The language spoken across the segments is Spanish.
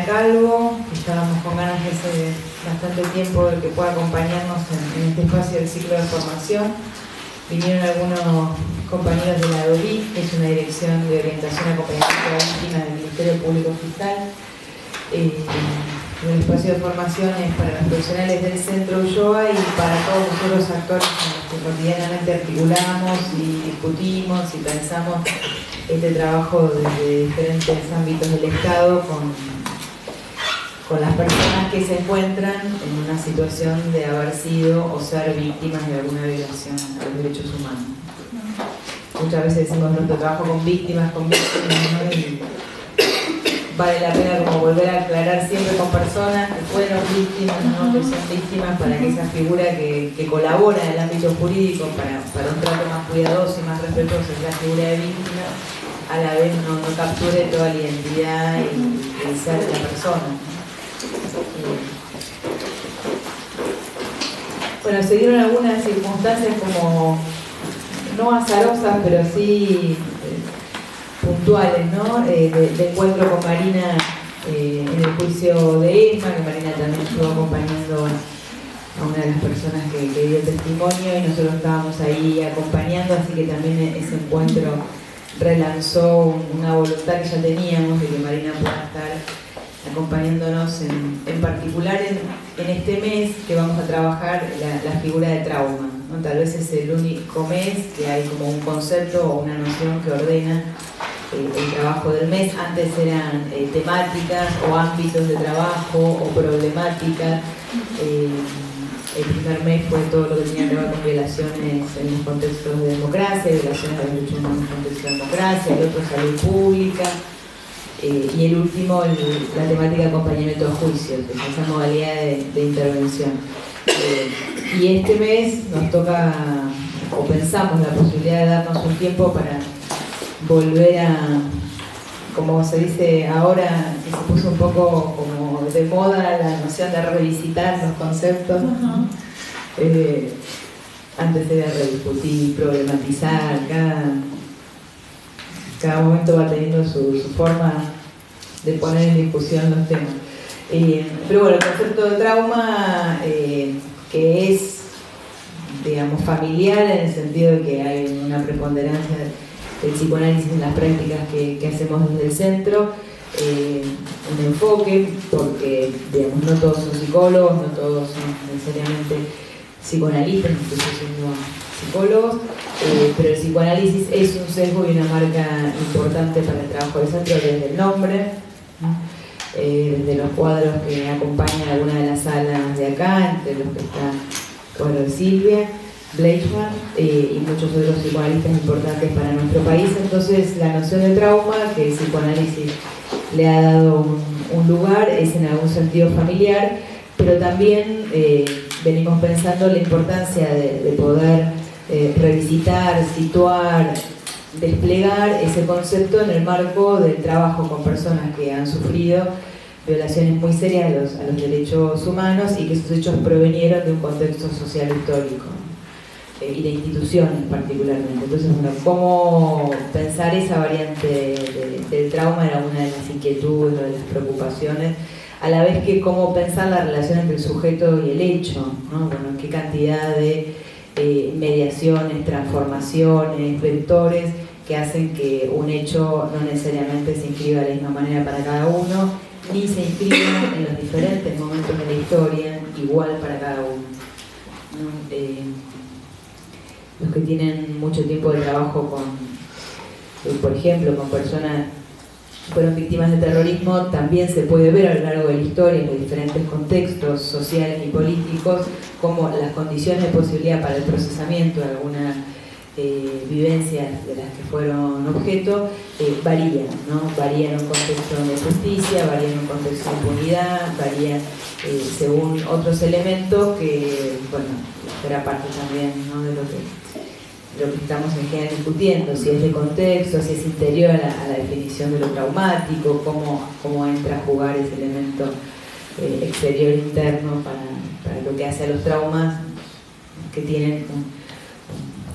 Calvo, que estábamos con ganas de hace bastante tiempo de que pueda acompañarnos en este espacio del ciclo de formación. Vinieron algunos compañeros de la DOVIC, que es una dirección de orientación y acompañamiento de víctimas del Ministerio Público Fiscal. El espacio de formación es para los profesionales del Centro Ulloa y para todos los otros actores con los que cotidianamente articulamos y discutimos y pensamos este trabajo desde diferentes ámbitos del Estado con las personas que se encuentran en una situación de haber sido o ser víctimas de alguna violación a los derechos humanos. Muchas veces decimos nuestro trabajo con víctimas, ¿no? Y vale la pena como volver a aclarar siempre con personas que fueron víctimas, ¿no? Que son víctimas, para que esa figura que colabora en el ámbito jurídico para un trato más cuidadoso y más respetuoso es la figura de víctima, a la vez no capture toda la identidad y el ser de la persona. Bueno, se dieron algunas circunstancias como no azarosas, pero sí puntuales, ¿no? De encuentro con Marina en el juicio de ESMA, que Marina también estuvo acompañando a una de las personas que dio testimonio y nosotros estábamos ahí acompañando, así que también ese encuentro relanzó una voluntad que ya teníamos de que Marina pueda estar acompañándonos en particular en este mes que vamos a trabajar la figura de trauma, ¿no? Tal vez es el único mes que hay como un concepto o una noción que ordena el trabajo del mes. Antes eran temáticas o ámbitos de trabajo o problemáticas. El primer mes fue todo lo que tenía que ver con violaciones en los contextos de democracia, violaciones de derechos humanos en el contexto de democracia, el otro salud pública, y el último la temática de acompañamiento a juicios, que es esa modalidad de intervención. Y este mes nos toca, o pensamos la posibilidad de darnos un tiempo para volver a, como se dice ahora, que se puso un poco como de moda la noción de revisitar los conceptos. Antes era rediscutir, problematizar, cada momento va teniendo su forma de poner en discusión los temas. Pero bueno, el concepto de trauma, que es, digamos, familiar en el sentido de que hay una preponderancia del psicoanálisis en las prácticas que hacemos desde el centro, un enfoque, porque digamos, no todos son psicólogos, no todos son necesariamente psicoanalistas, incluso siendo psicólogos, pero el psicoanálisis es un sesgo y una marca importante para el trabajo del centro desde el nombre, ¿no? Desde los cuadros que acompañan alguna de las salas de acá, entre los que está el cuadro de Silvia Bleichmann y muchos otros psicoanalistas importantes para nuestro país. Entonces la noción de trauma que el psicoanálisis le ha dado un lugar es en algún sentido familiar, pero también venimos pensando la importancia de poder revisitar, situar, desplegar ese concepto en el marco del trabajo con personas que han sufrido violaciones muy serias a los derechos humanos y que esos hechos provenieron de un contexto social histórico y de instituciones particularmente. Entonces, bueno, cómo pensar esa variante del trauma era una de las inquietudes o de las preocupaciones, a la vez que cómo pensar la relación entre el sujeto y el hecho, ¿no? Bueno, qué cantidad de mediaciones, transformaciones, vectores que hacen que un hecho no necesariamente se inscriba de la misma manera para cada uno, ni se inscriba en los diferentes momentos de la historia igual para cada uno, ¿no? Los que tienen mucho tiempo de trabajo por ejemplo, con personas que fueron víctimas de terrorismo, también se puede ver a lo largo de la historia, en los diferentes contextos sociales y políticos, cómo las condiciones de posibilidad para el procesamiento de alguna vivencia de las que fueron objeto varían, ¿no? Varían en un contexto de justicia, varían en un contexto de impunidad, varían según otros elementos que, bueno, será parte también, ¿no? de lo que estamos en general discutiendo, si es de contexto, si es interior a la definición de lo traumático, cómo entra a jugar ese elemento exterior interno para lo que hace a los traumas que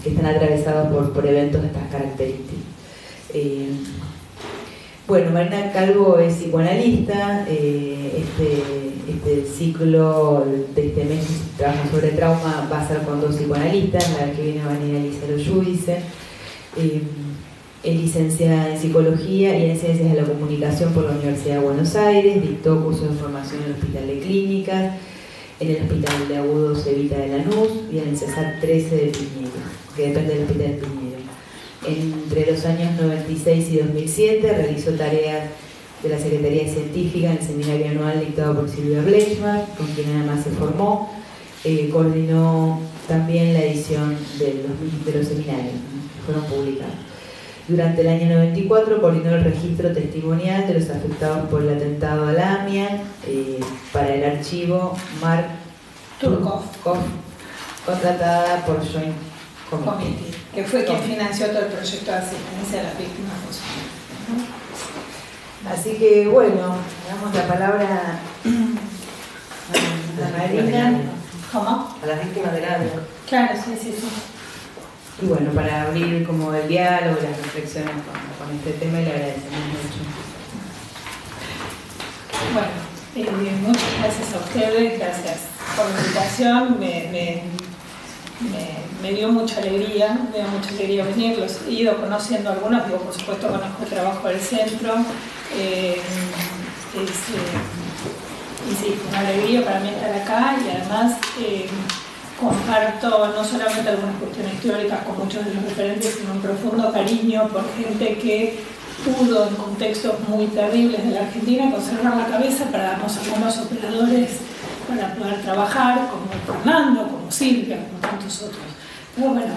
están atravesados por eventos de estas características. Bueno, Marina Calvo es psicoanalista. Este ciclo de este mes que trabaja sobre trauma va a ser con 2 psicoanalistas. La que viene va a venir Elisa Loyudice. Es licenciada en Psicología y en Ciencias de la Comunicación por la Universidad de Buenos Aires. Dictó cursos de formación en el Hospital de Clínicas, en el Hospital de Agudos Evita de Lanús y en el CESAR 13 de Piñero, que depende del Hospital de Piñero. Entre los años 96 y 2007 realizó tareas de la Secretaría Científica en el seminario anual dictado por Silvia Bleichmar, con quien además se formó. Coordinó también la edición de los seminarios que fueron publicados. Durante el año 94 coordinó el registro testimonial de los afectados por el atentado a la AMIA para el archivo Mark Turkov, contratada por Joint Committee, que fue quien financió todo el proyecto de asistencia a las víctimas de Así que bueno, damos la palabra a Marina. ¿Cómo? A las víctimas del AMIA. Claro, sí. Y bueno, para abrir como el diálogo, las reflexiones con este tema, le agradecemos mucho. Bueno, muchas gracias a ustedes, gracias por la invitación. Me dio mucha alegría, venir. Los he ido conociendo algunos, por supuesto conozco el trabajo del centro. Y sí, fue una alegría para mí estar acá y además comparto no solamente algunas cuestiones teóricas con muchos de los referentes, sino un profundo cariño por gente que pudo en contextos muy terribles de la Argentina conservar la cabeza para darnos algunos operadores para poder trabajar, como Fernando, como Silvia, como tantos otros. Pero bueno,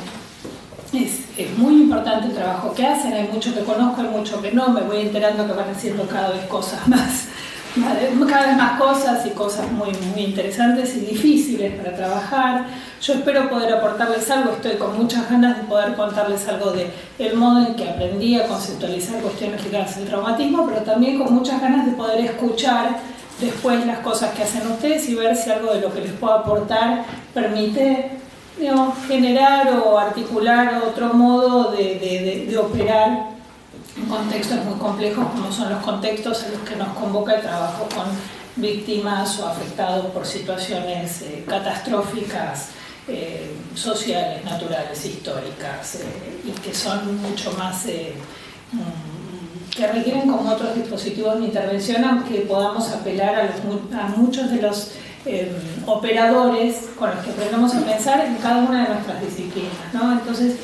es muy importante el trabajo que hacen, hay mucho que conozco, hay mucho que no, me voy enterando que van haciendo cada vez cosas más. Cada vez más cosas y cosas muy interesantes y difíciles para trabajar. Yo espero poder aportarles algo, estoy con muchas ganas de poder contarles algo del modo en que aprendí a conceptualizar cuestiones ligadas al traumatismo, pero también con muchas ganas de poder escuchar después las cosas que hacen ustedes y ver si algo de lo que les puedo aportar permite, digamos, generar o articular otro modo de operar en contextos muy complejos como son los contextos en los que nos convoca el trabajo con víctimas o afectados por situaciones catastróficas, sociales, naturales, históricas, y que son mucho más, que requieren como otros dispositivos de intervención, aunque podamos apelar a muchos de los operadores con los que aprendemos a pensar en cada una de nuestras disciplinas, ¿no? Entonces,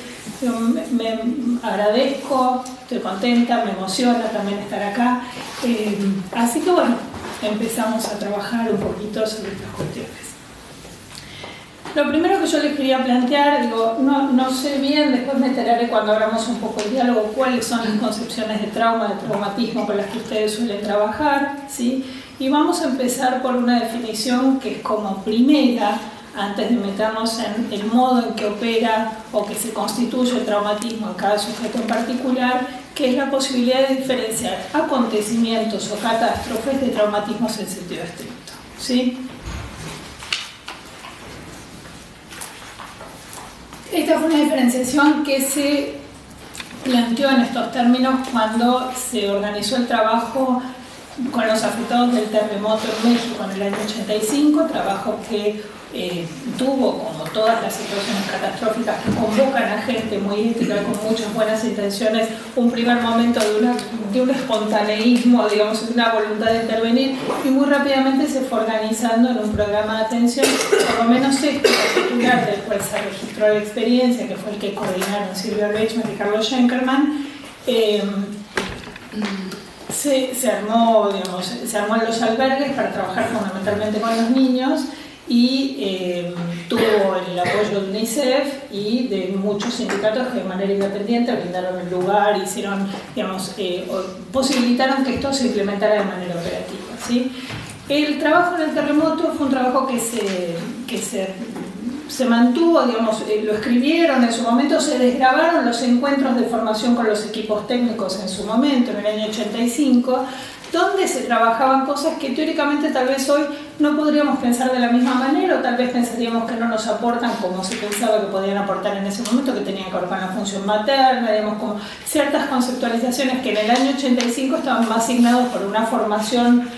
me agradezco, estoy contenta, me emociona también estar acá. Así que bueno, empezamos a trabajar un poquito sobre estas cuestiones. Lo primero que yo les quería plantear, digo, no sé bien, después me enteraré cuando abramos un poco el diálogo, cuáles son las concepciones de trauma, de traumatismo con las que ustedes suelen trabajar, ¿sí? Y vamos a empezar por una definición que es como primera, antes de meternos en el modo en que opera o que se constituye el traumatismo en cada sujeto en particular, que es la posibilidad de diferenciar acontecimientos o catástrofes de traumatismos en sentido estricto, ¿sí? Esta fue una diferenciación que se planteó en estos términos cuando se organizó el trabajo con los afectados del terremoto en México en el año 85, trabajo que tuvo, como todas las situaciones catastróficas que convocan a gente muy ética, con muchas buenas intenciones, un primer momento de un espontaneísmo, digamos, de una voluntad de intervenir, y muy rápidamente se fue organizando en un programa de atención, por lo menos este particular del cual se registró la experiencia, que fue el que coordinaron Silvia Bleichmar y Carlos Schenkerman. Se armó en los albergues para trabajar fundamentalmente con los niños y tuvo el apoyo de UNICEF y de muchos sindicatos que de manera independiente brindaron el lugar, hicieron, digamos, posibilitaron que esto se implementara de manera operativa, ¿sí? El trabajo en el terremoto fue un trabajo que se mantuvo, digamos, lo escribieron en su momento, se desgrabaron los encuentros de formación con los equipos técnicos en su momento, en el año 85, donde se trabajaban cosas que teóricamente tal vez hoy no podríamos pensar de la misma manera, o tal vez pensaríamos que no nos aportan como se pensaba que podían aportar en ese momento, que tenían que ver con la función materna, digamos, como ciertas conceptualizaciones que en el año 85 estaban más asignados por una formación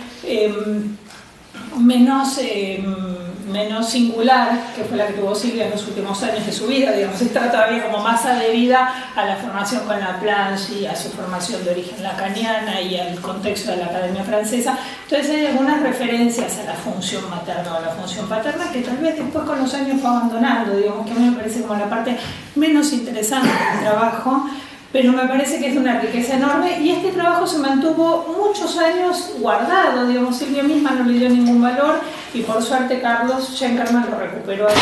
menos singular, que fue la que tuvo Silvia en los últimos años de su vida, digamos, está todavía como más adherida a la formación con Laplanche y a su formación de origen lacaniana y al contexto de la Academia Francesa. Entonces hay algunas referencias a la función materna o a la función paterna que tal vez después con los años fue abandonando, digamos, que a mí me parece como la parte menos interesante del trabajo, pero me parece que es de una riqueza enorme, y este trabajo se mantuvo muchos años guardado, digamos, Silvia misma no le dio ningún valor, y por suerte Carlos Schenkerman lo recuperó hace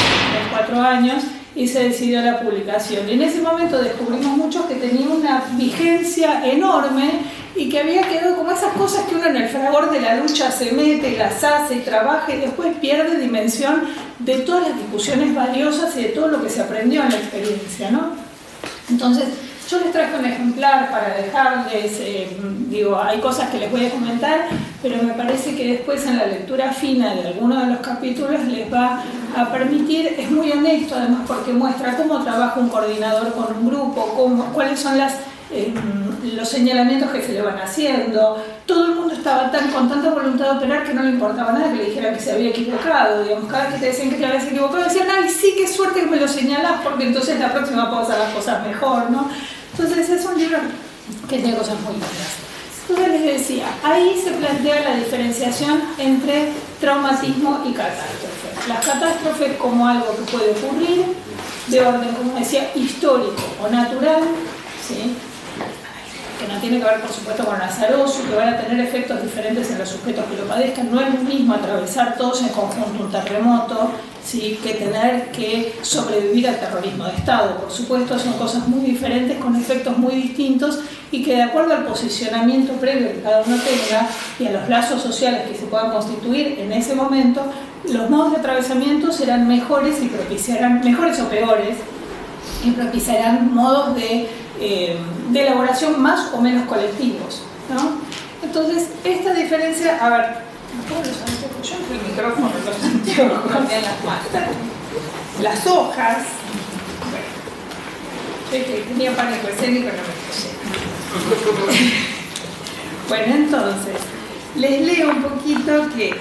4 años y se decidió a la publicación. Y en ese momento descubrimos muchos que tenía una vigencia enorme y que había quedado como esas cosas que uno en el fragor de la lucha se mete, las hace y trabaja, y después pierde dimensión de todas las discusiones valiosas y de todo lo que se aprendió en la experiencia, ¿no? Entonces, yo les traje un ejemplar para dejarles, digo, hay cosas que les voy a comentar, pero me parece que después en la lectura fina de alguno de los capítulos les va a permitir, es muy honesto además porque muestra cómo trabaja un coordinador con un grupo, cuáles son los señalamientos que se le van haciendo. Todo el mundo estaba con tanta voluntad de operar que no le importaba nada que le dijeran que se había equivocado, digamos, cada vez que te decían que te habías equivocado decían, ay, sí, qué suerte que me lo señalás porque entonces la próxima puedo hacer las cosas mejor, ¿no? Entonces es un libro que tiene cosas muy lindas. Entonces les decía, ahí se plantea la diferenciación entre traumatismo y catástrofe. Las catástrofes como algo que puede ocurrir de orden, como decía, histórico o natural, ¿sí? Que no tiene que ver, por supuesto, con azaroso, que van a tener efectos diferentes en los sujetos que lo padezcan. No es lo mismo atravesar todos en conjunto un terremoto, ¿sí?, que tener que sobrevivir al terrorismo de Estado. Por supuesto, son cosas muy diferentes, con efectos muy distintos, y que de acuerdo al posicionamiento previo que cada uno tenga y a los lazos sociales que se puedan constituir en ese momento, los modos de atravesamiento serán mejores y propiciarán, mejores o peores, y propiciarán modos de elaboración más o menos colectivos, ¿no? Entonces, esta diferencia, a ver, ¿cómo los anteojos? Yo el micrófono, los anteojos, las hojas, bueno, tenía pánico escénico, no me puse. Bueno, entonces, les leo un poquito que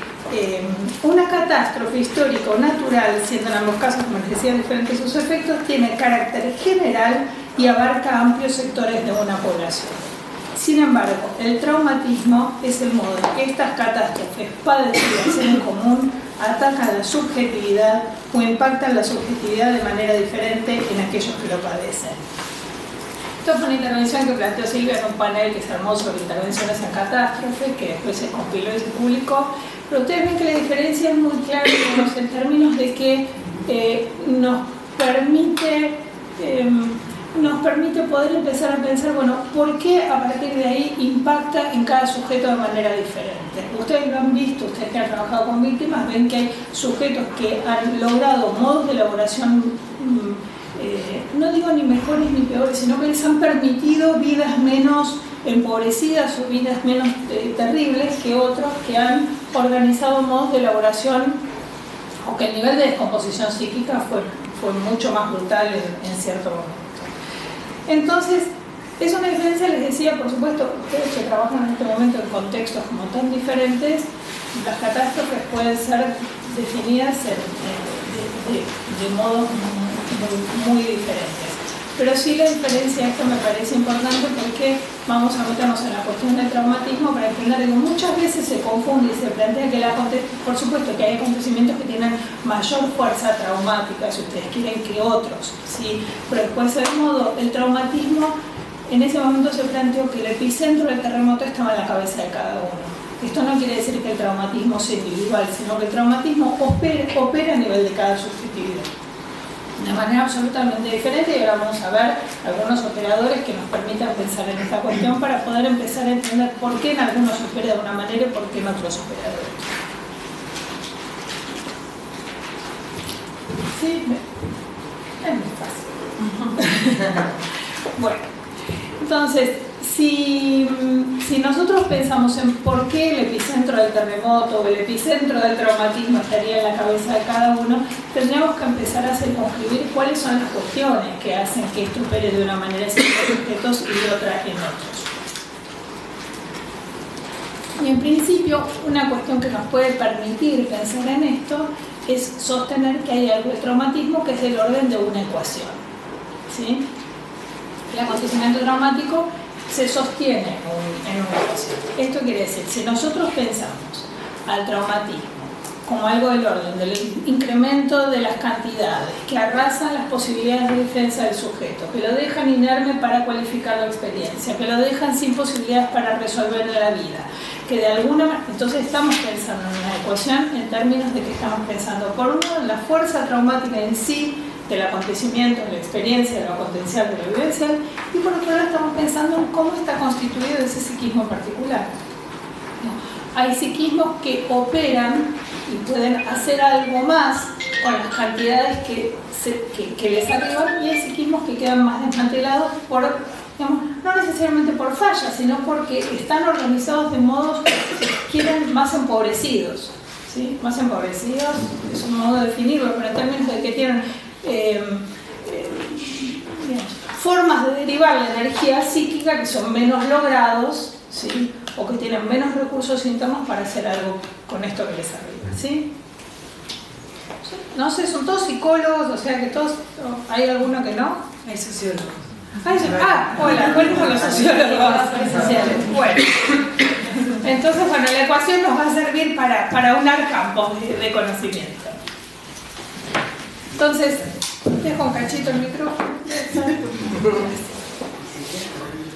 una catástrofe histórica o natural, siendo en ambos casos, como les decía, diferentes sus efectos, tiene carácter general y abarca amplios sectores de una población. Sin embargo, el traumatismo es el modo en que estas catástrofes padecidas en común atacan la subjetividad o impactan la subjetividad de manera diferente en aquellos que lo padecen. Esto fue una intervención que planteó Silvia en un panel que se armó sobre intervenciones en catástrofes, que después se compiló y se publicó. Pero ustedes ven que la diferencia es muy clara, digamos, en términos de que nos permite poder empezar a pensar, bueno, ¿por qué a partir de ahí impacta en cada sujeto de manera diferente? Ustedes lo han visto, ustedes que han trabajado con víctimas, ven que hay sujetos que han logrado modos de elaboración, no digo ni mejores ni peores, sino que les han permitido vidas menos empobrecidas o vidas menos terribles que otros que han organizado modos de elaboración o que el nivel de descomposición psíquica fue mucho más brutal en cierto momento. Entonces, es una diferencia, les decía, por supuesto, ustedes que trabajan en este momento en contextos como tan diferentes, las catástrofes pueden ser definidas de modos muy diferentes. Pero sí la diferencia, esto me parece importante porque vamos a meternos en la cuestión del traumatismo para entender que muchas veces se confunde y se plantea que por supuesto que hay acontecimientos que tienen mayor fuerza traumática, si ustedes quieren, que otros, ¿sí? Pero después del modo, el traumatismo, en ese momento se planteó que el epicentro del terremoto estaba en la cabeza de cada uno. Esto no quiere decir que el traumatismo sea individual, sino que el traumatismo opera a nivel de cada subjetividad de manera absolutamente diferente, y ahora vamos a ver algunos operadores que nos permitan pensar en esta cuestión para poder empezar a entender por qué en algunos opera de una manera y por qué en otros opera de otra. Sí, es muy fácil. Bueno, Entonces, si nosotros pensamos en por qué el epicentro del terremoto o el epicentro del traumatismo estaría en la cabeza de cada uno, tendríamos que empezar a circunscribir cuáles son las cuestiones que hacen que esto opere de una manera en ciertos sujetos y de otra en otros. Y en principio, una cuestión que nos puede permitir pensar en esto es sostener que hay algo de traumatismo que es del orden de una ecuación, ¿sí? El acontecimiento traumático se sostiene en una ecuación. Esto quiere decir, si nosotros pensamos al traumatismo como algo del orden del incremento de las cantidades que arrasan las posibilidades de defensa del sujeto, que lo dejan inerme para cualificar la experiencia, que lo dejan sin posibilidades para resolver la vida, que de alguna manera, entonces estamos pensando en una ecuación en términos de que estamos pensando por un lado en la fuerza traumática en sí del acontecimiento, de la experiencia, de lo potencial, de lo vivencial, y por otro lado estamos pensando en cómo está constituido ese psiquismo particular. Hay psiquismos que operan y pueden hacer algo más con las cantidades que les arriban, y hay psiquismos que quedan más desmantelados por, digamos, no necesariamente por fallas, sino porque están organizados de modos que quieren más empobrecidos, ¿sí? Más empobrecidos es un modo de definirlo, pero en términos de que tienen formas de derivar la energía psíquica que son menos logrados, ¿sí? O que tienen menos recursos internos para hacer algo con esto que les arriba, ¿sí? No sé, son todos psicólogos, o sea que todos, ¿hay alguno que no? Hay sociólogos. Hola, ¿cuáles son los sociólogos sociales? Bueno, entonces, bueno, la ecuación nos va a servir para unar campos de conocimiento. Entonces, dejo un cachito el micrófono.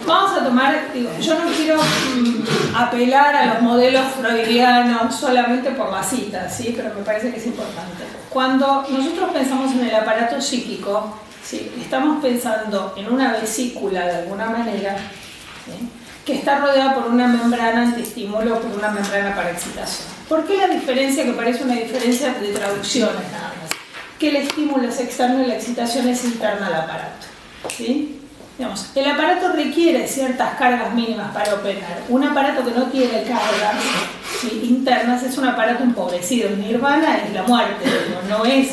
Vamos a tomar, yo no quiero apelar a los modelos freudianos solamente por la cita, ¿sí? Pero me parece que es importante. Cuando nosotros pensamos en el aparato psíquico, ¿sí? Estamos pensando en una vesícula de alguna manera, ¿sí? Que está rodeada por una membrana antiestímulo o por una membrana para excitación. ¿Por qué la diferencia, que parece una diferencia de traducciones nada más? Que el estímulo es externo y la excitación es interna al aparato, ¿sí? Digamos, el aparato requiere ciertas cargas mínimas para operar. Un aparato que no tiene cargas, ¿sí? internas es un aparato empobrecido. El nirvana es la muerte, no es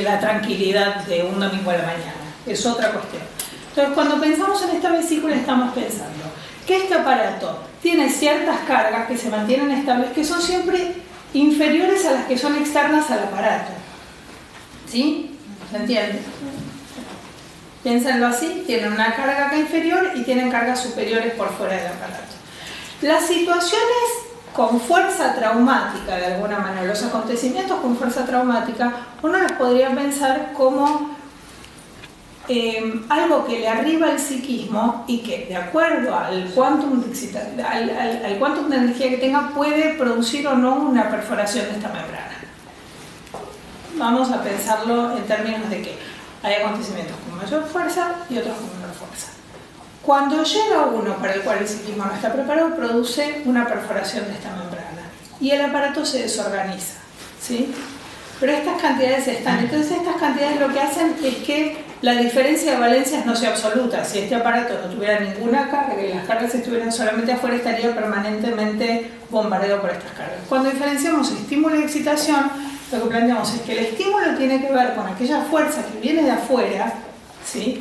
la tranquilidad de un domingo a la mañana, es otra cuestión. Entonces, cuando pensamos en esta vesícula, estamos pensando que este aparato tiene ciertas cargas que se mantienen estables, que son siempre inferiores a las que son externas al aparato. ¿Sí? ¿Se entiende? Piénsenlo así, tienen una carga acá inferior y tienen cargas superiores por fuera del aparato. Las situaciones con fuerza traumática, de alguna manera, los acontecimientos con fuerza traumática, uno los podría pensar como algo que le arriba al psiquismo y que, de acuerdo al quantum de energía que tenga, puede producir o no una perforación de esta membrana. Vamos a pensarlo en términos de que hay acontecimientos con mayor fuerza y otros con menor fuerza. Cuando llega uno para el cual el psiquismo no está preparado, produce una perforación de esta membrana y el aparato se desorganiza, ¿sí? Pero estas cantidades están. Entonces estas cantidades lo que hacen es que la diferencia de valencias no sea absoluta. Si este aparato no tuviera ninguna carga y las cargas estuvieran solamente afuera, estaría permanentemente bombardeado por estas cargas. Cuando diferenciamos estímulo y excitación, lo que planteamos es que el estímulo tiene que ver con aquella fuerza que viene de afuera, ¿sí?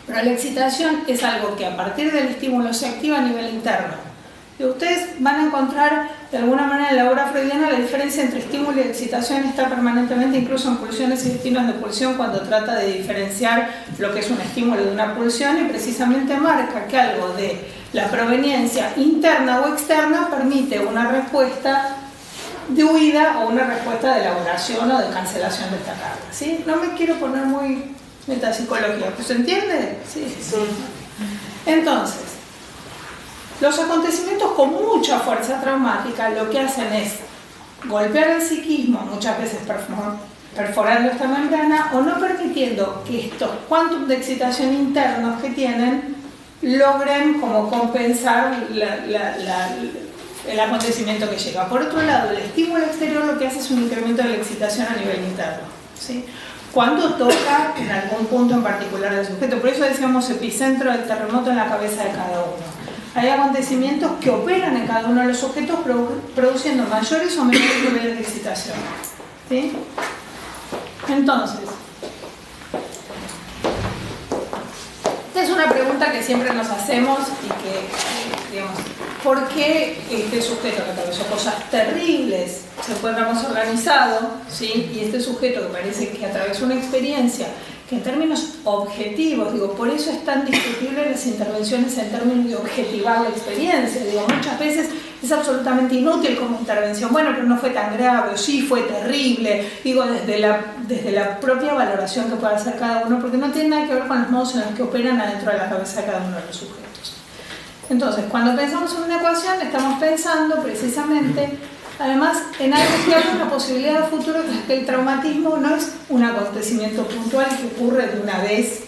Pero la excitación es algo que a partir del estímulo se activa a nivel interno. Y ustedes van a encontrar de alguna manera en la obra freudiana la diferencia entre estímulo y excitación está permanentemente, incluso en pulsiones y destinos de pulsión, cuando trata de diferenciar lo que es un estímulo de una pulsión, y precisamente marca que algo de la proveniencia interna o externa permite una respuesta de huida o una respuesta de elaboración o de cancelación de esta carga, ¿sí? No me quiero poner muy metapsicología, ¿pues se entiende? Sí. Entonces, los acontecimientos con mucha fuerza traumática lo que hacen es golpear el psiquismo, muchas veces perforando esta membrana o no permitiendo que estos quantum de excitación internos que tienen logren como compensar el acontecimiento que llega. Por otro lado, el estímulo exterior lo que hace es un incremento de la excitación a nivel interno, ¿sí? cuando toca en algún punto en particular del sujeto. Por eso decíamos epicentro del terremoto en la cabeza de cada uno. Hay acontecimientos que operan en cada uno de los sujetos produciendo mayores o menores niveles de excitación. ¿Sí? Entonces, esta es una pregunta que siempre nos hacemos y que, digamos, ¿por qué este sujeto que atravesó cosas terribles se encuentra más organizado? ¿Sí? Y este sujeto que parece que atravesó una experiencia que en términos objetivos, digo, por eso es tan discutible las intervenciones en términos de objetivar la experiencia. Digo, muchas veces es absolutamente inútil como intervención. Bueno, pero no fue tan grave, o sí fue terrible. Digo, desde la propia valoración que puede hacer cada uno, porque no tiene nada que ver con los modos en los que operan adentro de la cabeza de cada uno de los sujetos. Entonces, cuando pensamos en una ecuación, estamos pensando precisamente, además, en algo que abre una posibilidad de futuro, que es que el traumatismo no es un acontecimiento puntual que ocurre de una vez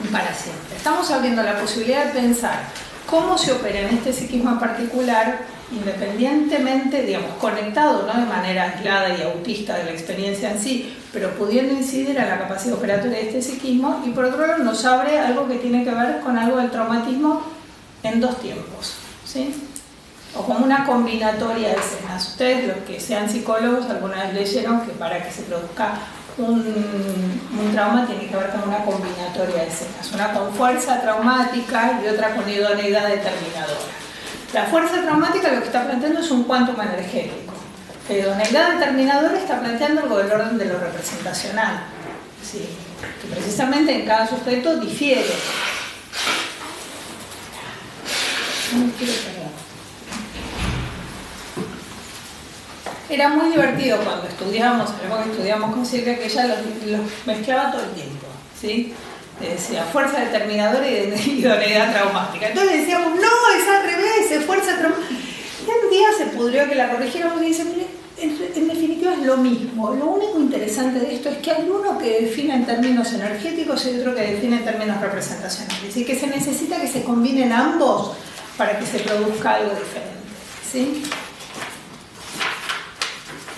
y para siempre. Estamos abriendo la posibilidad de pensar cómo se opera en este psiquismo en particular, independientemente, digamos, conectado, no de manera aislada y autista de la experiencia en sí, pero pudiendo incidir en la capacidad operatoria de este psiquismo, y por otro lado nos abre algo que tiene que ver con algo del traumatismo en dos tiempos, ¿sí? O como una combinatoria de escenas. Ustedes, los que sean psicólogos, alguna vez leyeron que para que se produzca un trauma tiene que ver con una combinatoria de escenas, una con fuerza traumática y otra con idoneidad determinadora. La fuerza traumática lo que está planteando es un quantum energético. La idoneidad determinadora está planteando algo del orden de lo representacional, ¿sí? Que precisamente en cada sujeto difiere. No quiero perder. Era muy divertido cuando estudiábamos, algo que estudiamos con Silvia, que ella los mezclaba todo el tiempo, ¿sí? Decía fuerza determinadora y idoneidad traumática. Entonces decíamos, no, es al revés, es fuerza traumática. Y un día se pudrió que la corrigiéramos y dice, mire, en definitiva es lo mismo. Lo único interesante de esto es que hay uno que define en términos energéticos y otro que define en términos representacionales. Y que se necesita que se combinen ambos para que se produzca algo diferente, ¿sí?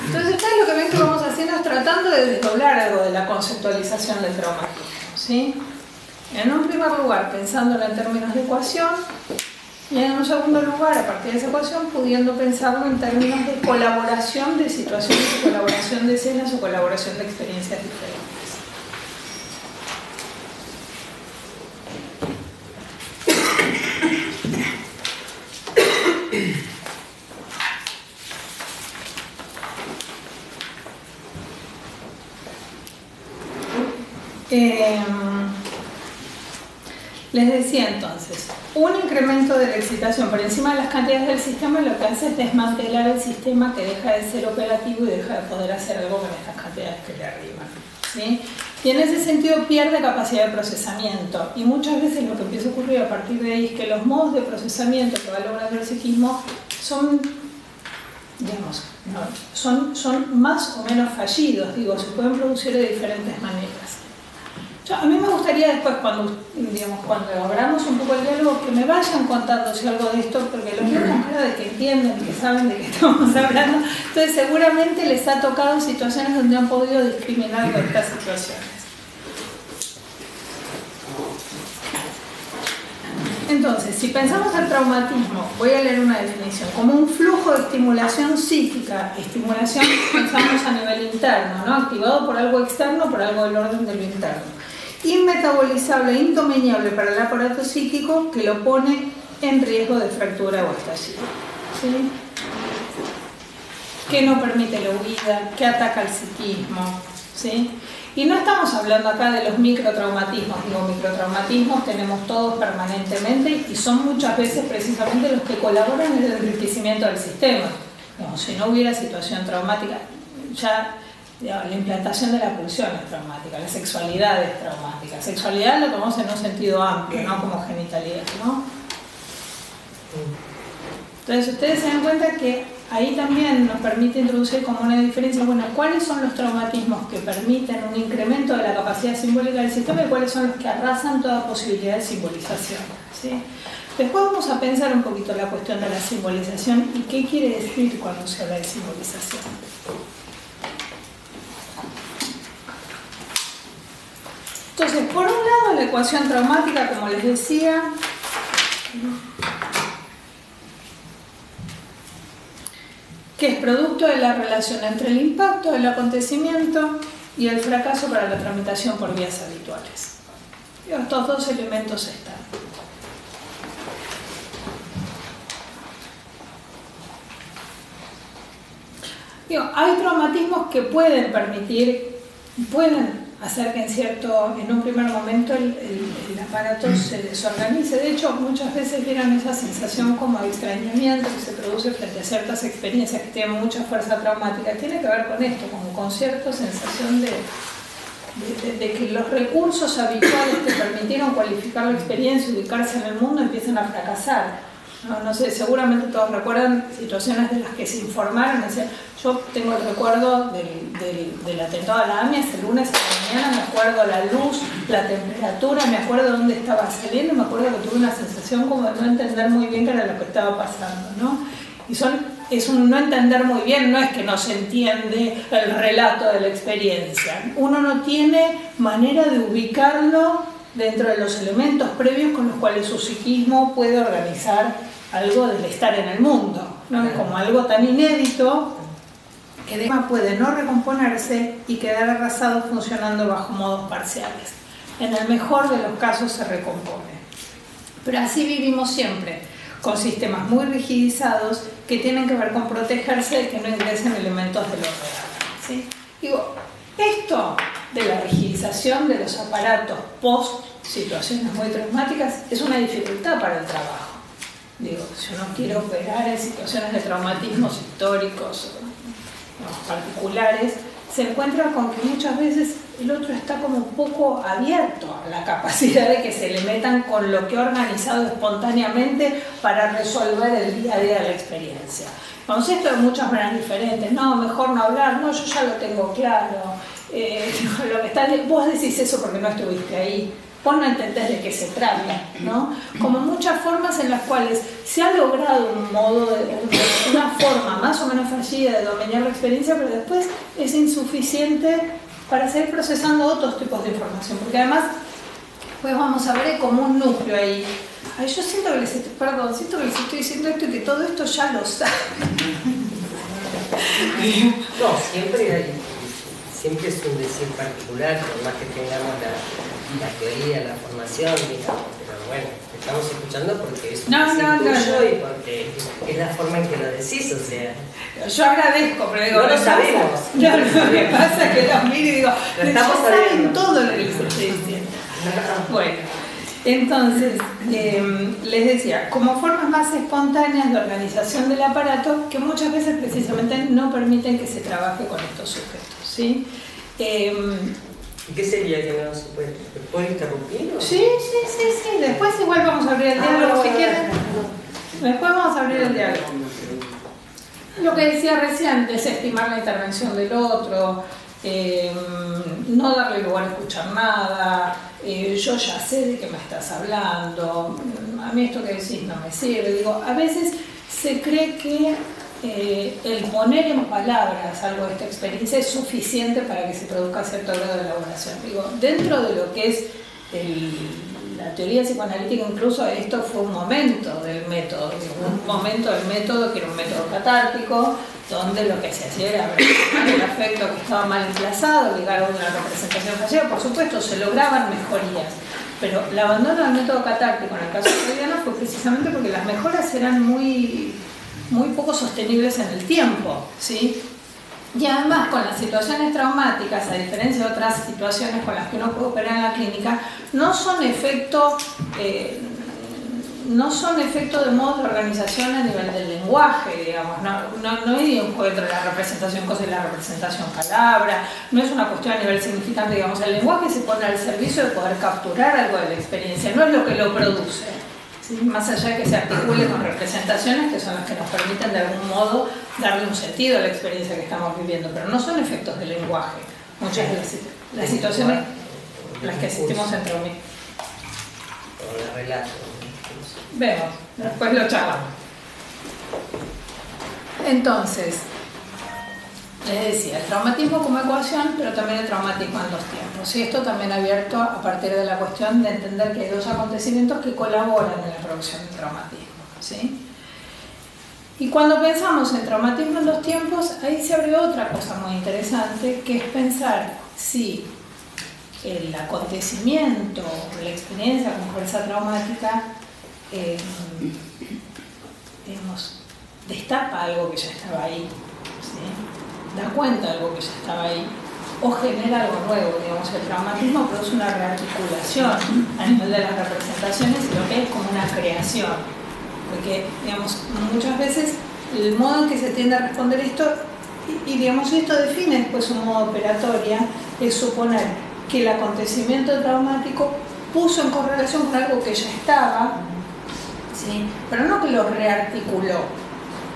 Entonces, ustedes lo que ven que vamos haciendo es tratando de desdoblar algo de la conceptualización del traumatismo, ¿sí? En un primer lugar, pensándolo en términos de ecuación, y en un segundo lugar, a partir de esa ecuación, pudiendo pensarlo en términos de colaboración de situaciones, o colaboración de escenas, o colaboración de experiencias diferentes. Les decía entonces, un incremento de la excitación por encima de las cantidades del sistema lo que hace es desmantelar el sistema, que deja de ser operativo y deja de poder hacer algo con estas cantidades que le arriban, ¿sí? Y en ese sentido pierde capacidad de procesamiento, y muchas veces lo que empieza a ocurrir a partir de ahí es que los modos de procesamiento que va logrando el psiquismo son, digamos, no, son más o menos fallidos, digo, se pueden producir de diferentes maneras. A mí me gustaría después, cuando abramos un poco el diálogo, que me vayan contando si algo de esto, porque los veo con cara de que entienden, que saben de qué estamos hablando. Entonces seguramente les ha tocado situaciones donde han podido discriminar con estas situaciones. Entonces, si pensamos el traumatismo, voy a leer una definición, como un flujo de estimulación psíquica, estimulación pensamos a nivel interno, ¿no? Activado por algo externo, por algo del orden de lo interno. Inmetabolizable e indomeñable para el aparato psíquico, que lo pone en riesgo de fractura o estallido, ¿sí? Que no permite la huida, que ataca el psiquismo, ¿sí? Y no estamos hablando acá de los microtraumatismos, digo, microtraumatismos tenemos todos permanentemente y son muchas veces precisamente los que colaboran en el enriquecimiento del sistema. Digamos, si no hubiera situación traumática, ya la implantación de la pulsión es traumática, la sexualidad es traumática. Sexualidad lo tomamos en un sentido amplio, no como genitalidad, ¿no? Entonces ustedes se dan cuenta que ahí también nos permite introducir como una diferencia, bueno, ¿cuáles son los traumatismos que permiten un incremento de la capacidad simbólica del sistema y cuáles son los que arrasan toda posibilidad de simbolización, ¿sí? Después vamos a pensar un poquito la cuestión de la simbolización y qué quiere decir cuando se habla de simbolización. Entonces, por un lado, la ecuación traumática, como les decía, que es producto de la relación entre el impacto del acontecimiento y el fracaso para la tramitación por vías habituales. Estos dos elementos están. Hay traumatismos que pueden hacer que en un primer momento el aparato se desorganice. De hecho, muchas veces vieron esa sensación como de extrañamiento que se produce frente a ciertas experiencias que tienen mucha fuerza traumática. Tiene que ver con esto, como con cierta sensación de que los recursos habituales que permitieron cualificar la experiencia y ubicarse en el mundo empiezan a fracasar. No sé, seguramente todos recuerdan situaciones de las que se informaron. Yo tengo el recuerdo del atentado a la AMIA, el lunes a la mañana, me acuerdo la luz, la temperatura, me acuerdo dónde estaba saliendo, me acuerdo que tuve una sensación como de no entender muy bien qué era lo que estaba pasando, ¿no? Y es un no entender muy bien, no es que no se entiende el relato de la experiencia. Uno no tiene manera de ubicarlo dentro de los elementos previos con los cuales su psiquismo puede organizar algo del estar en el mundo, ¿no? Como algo tan inédito que de puede no recomponerse y quedar arrasado funcionando bajo modos parciales. En el mejor de los casos se recompone. Pero así vivimos siempre, con sistemas muy rigidizados que tienen que ver con protegerse de que no ingresen elementos de lo real, ¿sí? Digo, esto de la rigidización de los aparatos post situaciones muy traumáticas es una dificultad para el trabajo. Digo, si uno quiere operar en situaciones de traumatismos históricos particulares, se encuentra con que muchas veces el otro está como un poco abierto a la capacidad de que se le metan con lo que ha organizado espontáneamente para resolver el día a día de la experiencia. Entonces, esto de muchas maneras diferentes. No, mejor no hablar, no, yo ya lo tengo claro. Lo que está, vos decís eso porque no estuviste ahí. Vos no entendés de qué se trata, ¿no? Como muchas formas en las cuales se ha logrado un modo, una forma más o menos fallida de dominar la experiencia, pero después es insuficiente para seguir procesando otros tipos de información, porque además, pues vamos a ver como un núcleo ahí. Ay, yo siento que les estoy diciendo esto y que todo esto ya lo saben. No, siempre es un decir particular, por más que tengamos la teoría, la formación, digamos, pero bueno, te estamos escuchando porque es un decir tuyo y porque es la forma en que lo decís, o sea. Yo agradezco, pero digo, no lo sabemos. No, lo que pasa es que los miro y digo, lo estamos saben todo lo que les estoy diciendo. Bueno, entonces, les decía, como formas más espontáneas de organización del aparato que muchas veces precisamente no permiten que se trabaje con estos sujetos, ¿sí? ¿Y qué sería que no se puede interrumpir? ¿O? Sí. Después igual vamos a abrir el diálogo si quieren. Después vamos a abrir el diálogo. Lo que decía recién, desestimar la intervención del otro, no darle lugar a escuchar nada, yo ya sé de qué me estás hablando, a mí esto que decís no me sirve. Digo, a veces se cree que el poner en palabras algo de esta experiencia es suficiente para que se produzca cierto grado de elaboración. Digo, dentro de lo que es la teoría psicoanalítica, incluso esto fue un momento del método, un momento del método que era un método catártico, donde lo que se hacía era representar el afecto que estaba mal emplazado, ligar a una representación fallida. Por supuesto, se lograban mejorías, pero el abandono del método catártico en el caso freudiano fue precisamente porque las mejoras eran muy poco sostenibles en el tiempo, ¿sí? Y además con las situaciones traumáticas, a diferencia de otras situaciones con las que uno puede operar en la clínica, no son efecto de modo de organización a nivel del lenguaje, digamos. No hay un juego entre la representación cosa y la representación palabra, no es una cuestión a nivel significante, digamos. El lenguaje se pone al servicio de poder capturar algo de la experiencia, no es lo que lo produce, ¿sí? Más allá de que se articule con representaciones que son las que nos permiten de algún modo darle un sentido a la experiencia que estamos viviendo, pero no son efectos del lenguaje. Muchas de las situaciones en las que asistimos en trauma. O el relato. Vemos, después lo charlamos. Entonces, Les decía, el traumatismo como ecuación, pero también el traumatismo en 2 tiempos. Y esto también abierto a partir de la cuestión de entender que hay 2 acontecimientos que colaboran en la producción del traumatismo, ¿sí? Y cuando pensamos en traumatismo en 2 tiempos, ahí se abre otra cosa muy interesante, que es pensar si el acontecimiento, la experiencia con fuerza traumática, digamos, destapa algo que ya estaba ahí, ¿sí? Da cuenta de algo que ya estaba ahí, o genera algo nuevo. Digamos, el traumatismo produce una rearticulación a nivel de las representaciones y lo que es como una creación. Porque, digamos, muchas veces el modo en que se tiende a responder esto, y digamos, esto define después un modo operatoria, es suponer que el acontecimiento traumático puso en correlación con algo que ya estaba, ¿sí? Pero no que lo rearticuló.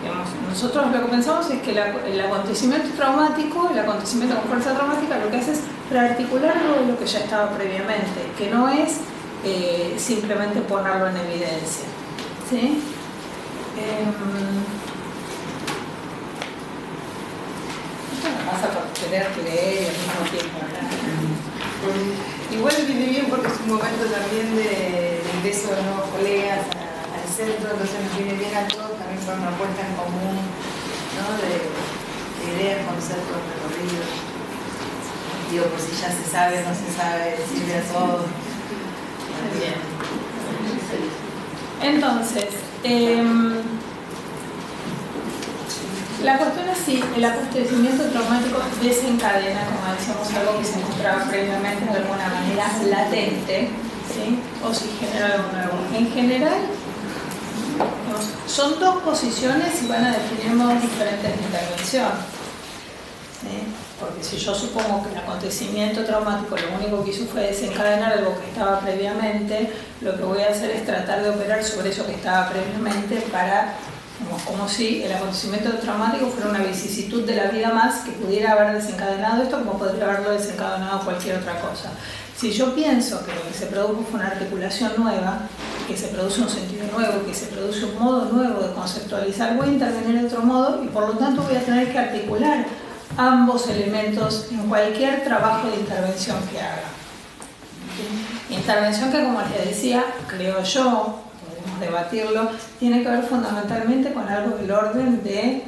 Digamos, nosotros lo que pensamos es que el acontecimiento traumático, el acontecimiento con fuerza traumática, lo que hace es rearticular algo de lo que ya estaba previamente, que no es simplemente ponerlo en evidencia. ¿Sí? Esto me pasa por querer leer y al mismo tiempo hablar. Igual viene bien porque es un momento también de ingreso de nuevos colegas al centro, entonces nos viene bien a todos también con una puesta en común, ¿no? de ideas, conceptos, recorridos. Digo, por si ya se sabe o no se sabe, decirle a todos. Bien. Entonces, la cuestión es si el acontecimiento traumático desencadena, como decíamos, algo que se encontraba previamente de alguna manera latente, ¿sí? O si genera algo nuevo. En general, digamos, son 2 posiciones y van a definir modos diferentes de intervención, ¿sí? Porque si yo supongo que el acontecimiento traumático lo único que hizo fue desencadenar algo que estaba previamente, lo que voy a hacer es tratar de operar sobre eso que estaba previamente para, como si el acontecimiento traumático fuera una vicisitud de la vida más que pudiera haber desencadenado esto, como podría haberlo desencadenado cualquier otra cosa. Si yo pienso que lo que se produjo fue una articulación nueva, que se produce un sentido nuevo, que se produce un modo nuevo de conceptualizar, voy a intervenir de otro modo y por lo tanto voy a tener que articular ambos elementos en cualquier trabajo de intervención que haga. Intervención que, como les decía, creo yo, podemos debatirlo, tiene que ver fundamentalmente con algo del orden del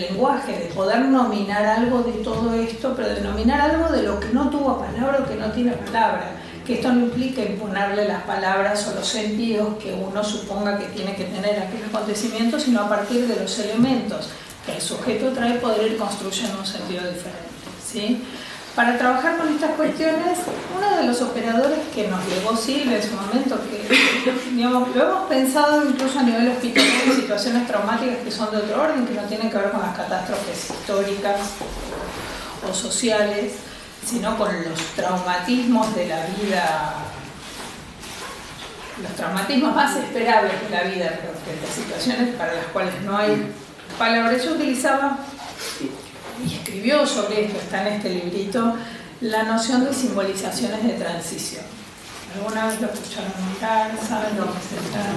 lenguaje, de poder nominar algo de todo esto, pero de nominar algo de lo que no tuvo palabra o que no tiene palabra. Que esto no implica imponerle las palabras o los sentidos que uno suponga que tiene que tener aquel acontecimiento, sino a partir de los elementos que el sujeto trae, poder ir construyendo un sentido diferente, ¿sí? Para trabajar con estas cuestiones, uno de los operadores que nos legó Silvia en su momento, que digamos, lo hemos pensado incluso a nivel hospitalario en situaciones traumáticas que son de otro orden, que no tienen que ver con las catástrofes históricas o sociales, sino con los traumatismos de la vida, los traumatismos más esperables de la vida, pero frente a situaciones para las cuales no hay palabras. Yo utilizaba, y escribió sobre esto, está en este librito, la noción de simbolizaciones de transición. ¿Alguna vez lo escucharon nombrar? ¿Saben lo que se trata?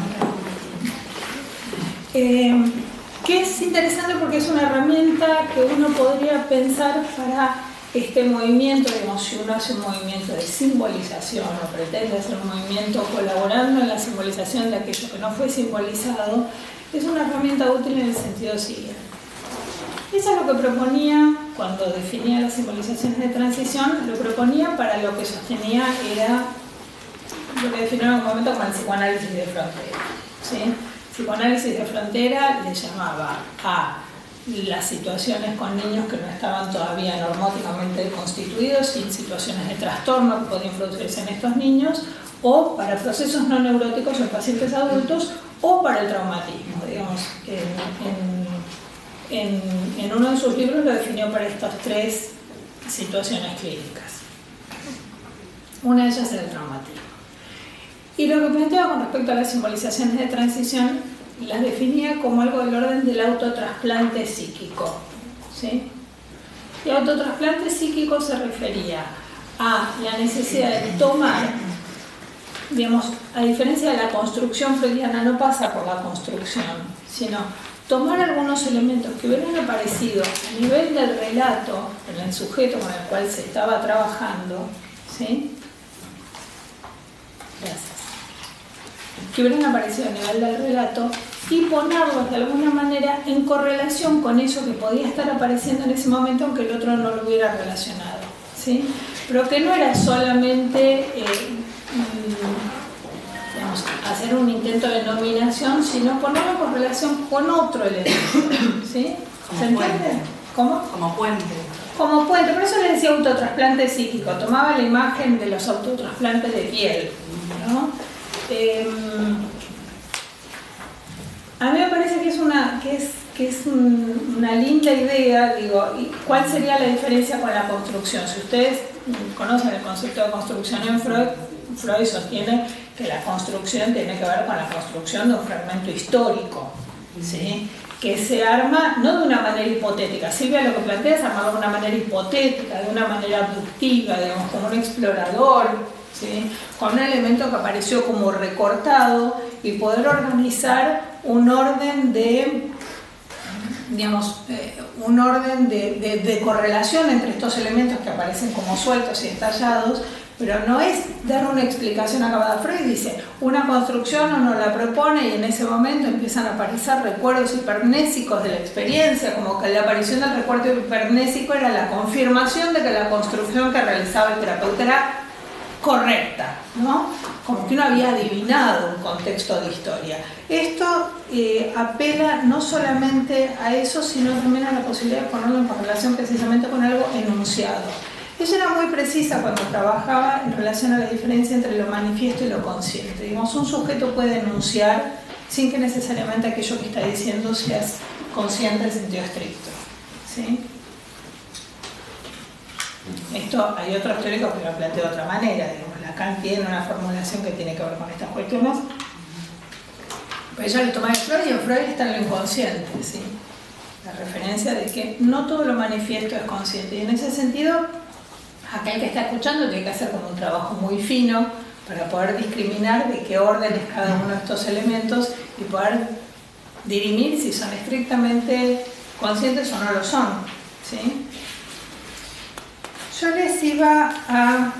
Que es interesante porque es una herramienta que uno podría pensar para este movimiento, digamos, si uno hace un movimiento de simbolización o pretende hacer un movimiento colaborando en la simbolización de aquello que no fue simbolizado, es una herramienta útil en el sentido siguiente. Eso es lo que proponía cuando definía las simbolizaciones de transición, lo proponía para lo que sostenía era lo que definía en un momento como el psicoanálisis de frontera, ¿sí? Psicoanálisis de frontera le llamaba a las situaciones con niños que no estaban todavía normóticamente constituidos, sin situaciones de trastorno que podían producirse en estos niños, o para procesos no neuróticos en pacientes adultos, o para el traumatismo. Digamos, en uno de sus libros lo definió para estas 3 situaciones clínicas. Una de ellas era el traumatismo. Y lo que planteaba con respecto a las simbolizaciones de transición, las definía como algo del orden del autotrasplante psíquico, ¿sí? Y autotrasplante psíquico se refería a la necesidad de tomar, digamos, a diferencia de la construcción freudiana, no pasa por la construcción, sino tomar algunos elementos que hubieran aparecido a nivel del relato en el sujeto con el cual se estaba trabajando, ¿sí? Gracias. Que hubieran aparecido a nivel del relato y ponerlos de alguna manera en correlación con eso que podía estar apareciendo en ese momento, aunque el otro no lo hubiera relacionado, ¿sí? Pero que no era solamente digamos, hacer un intento de nominación, sino ponerlo en correlación con otro elemento, ¿sí? ¿Se entiende? ¿Cómo? Como puente. Como puente, por eso le decía autotrasplante psíquico, tomaba la imagen de los autotrasplantes de piel, ¿no? A mí me parece que es una linda idea, digo, ¿y cuál sería la diferencia con la construcción? Si ustedes conocen el concepto de construcción en Freud, Freud sostiene que la construcción tiene que ver con la construcción de un fragmento histórico, ¿sí? Que se arma no de una manera hipotética. Silvia lo que plantea es armarlo de una manera hipotética, de una manera abductiva, digamos, como un explorador, ¿sí? Con un elemento que apareció como recortado y poder organizar un orden de, digamos, un orden de correlación entre estos elementos que aparecen como sueltos y estallados, pero no es dar una explicación acabada. Freud dice, una construcción uno la propone y en ese momento empiezan a aparecer recuerdos hipermnésicos de la experiencia, como que la aparición del recuerdo hipermnésico era la confirmación de que la construcción que realizaba el terapeuta era correcta, ¿no? Como que uno había adivinado un contexto de historia. Esto apela no solamente a eso, sino también a la posibilidad de ponerlo en correlación precisamente con algo enunciado. Ella era muy precisa cuando trabajaba en relación a la diferencia entre lo manifiesto y lo consciente. Digamos, un sujeto puede enunciar sin que necesariamente aquello que está diciendo sea consciente en sentido estricto, ¿sí? Esto hay otros teóricos que lo plantean de otra manera. Digamos, Lacan tiene una formulación que tiene que ver con estas cuestiones, pero ella lo toma de Freud y en Freud está en lo inconsciente, ¿sí? La referencia de que no todo lo manifiesto es consciente, y en ese sentido aquel que está escuchando tiene que hacer como un trabajo muy fino para poder discriminar de qué orden es cada uno de estos elementos y poder dirimir si son estrictamente conscientes o no lo son, ¿sí? Yo les iba a...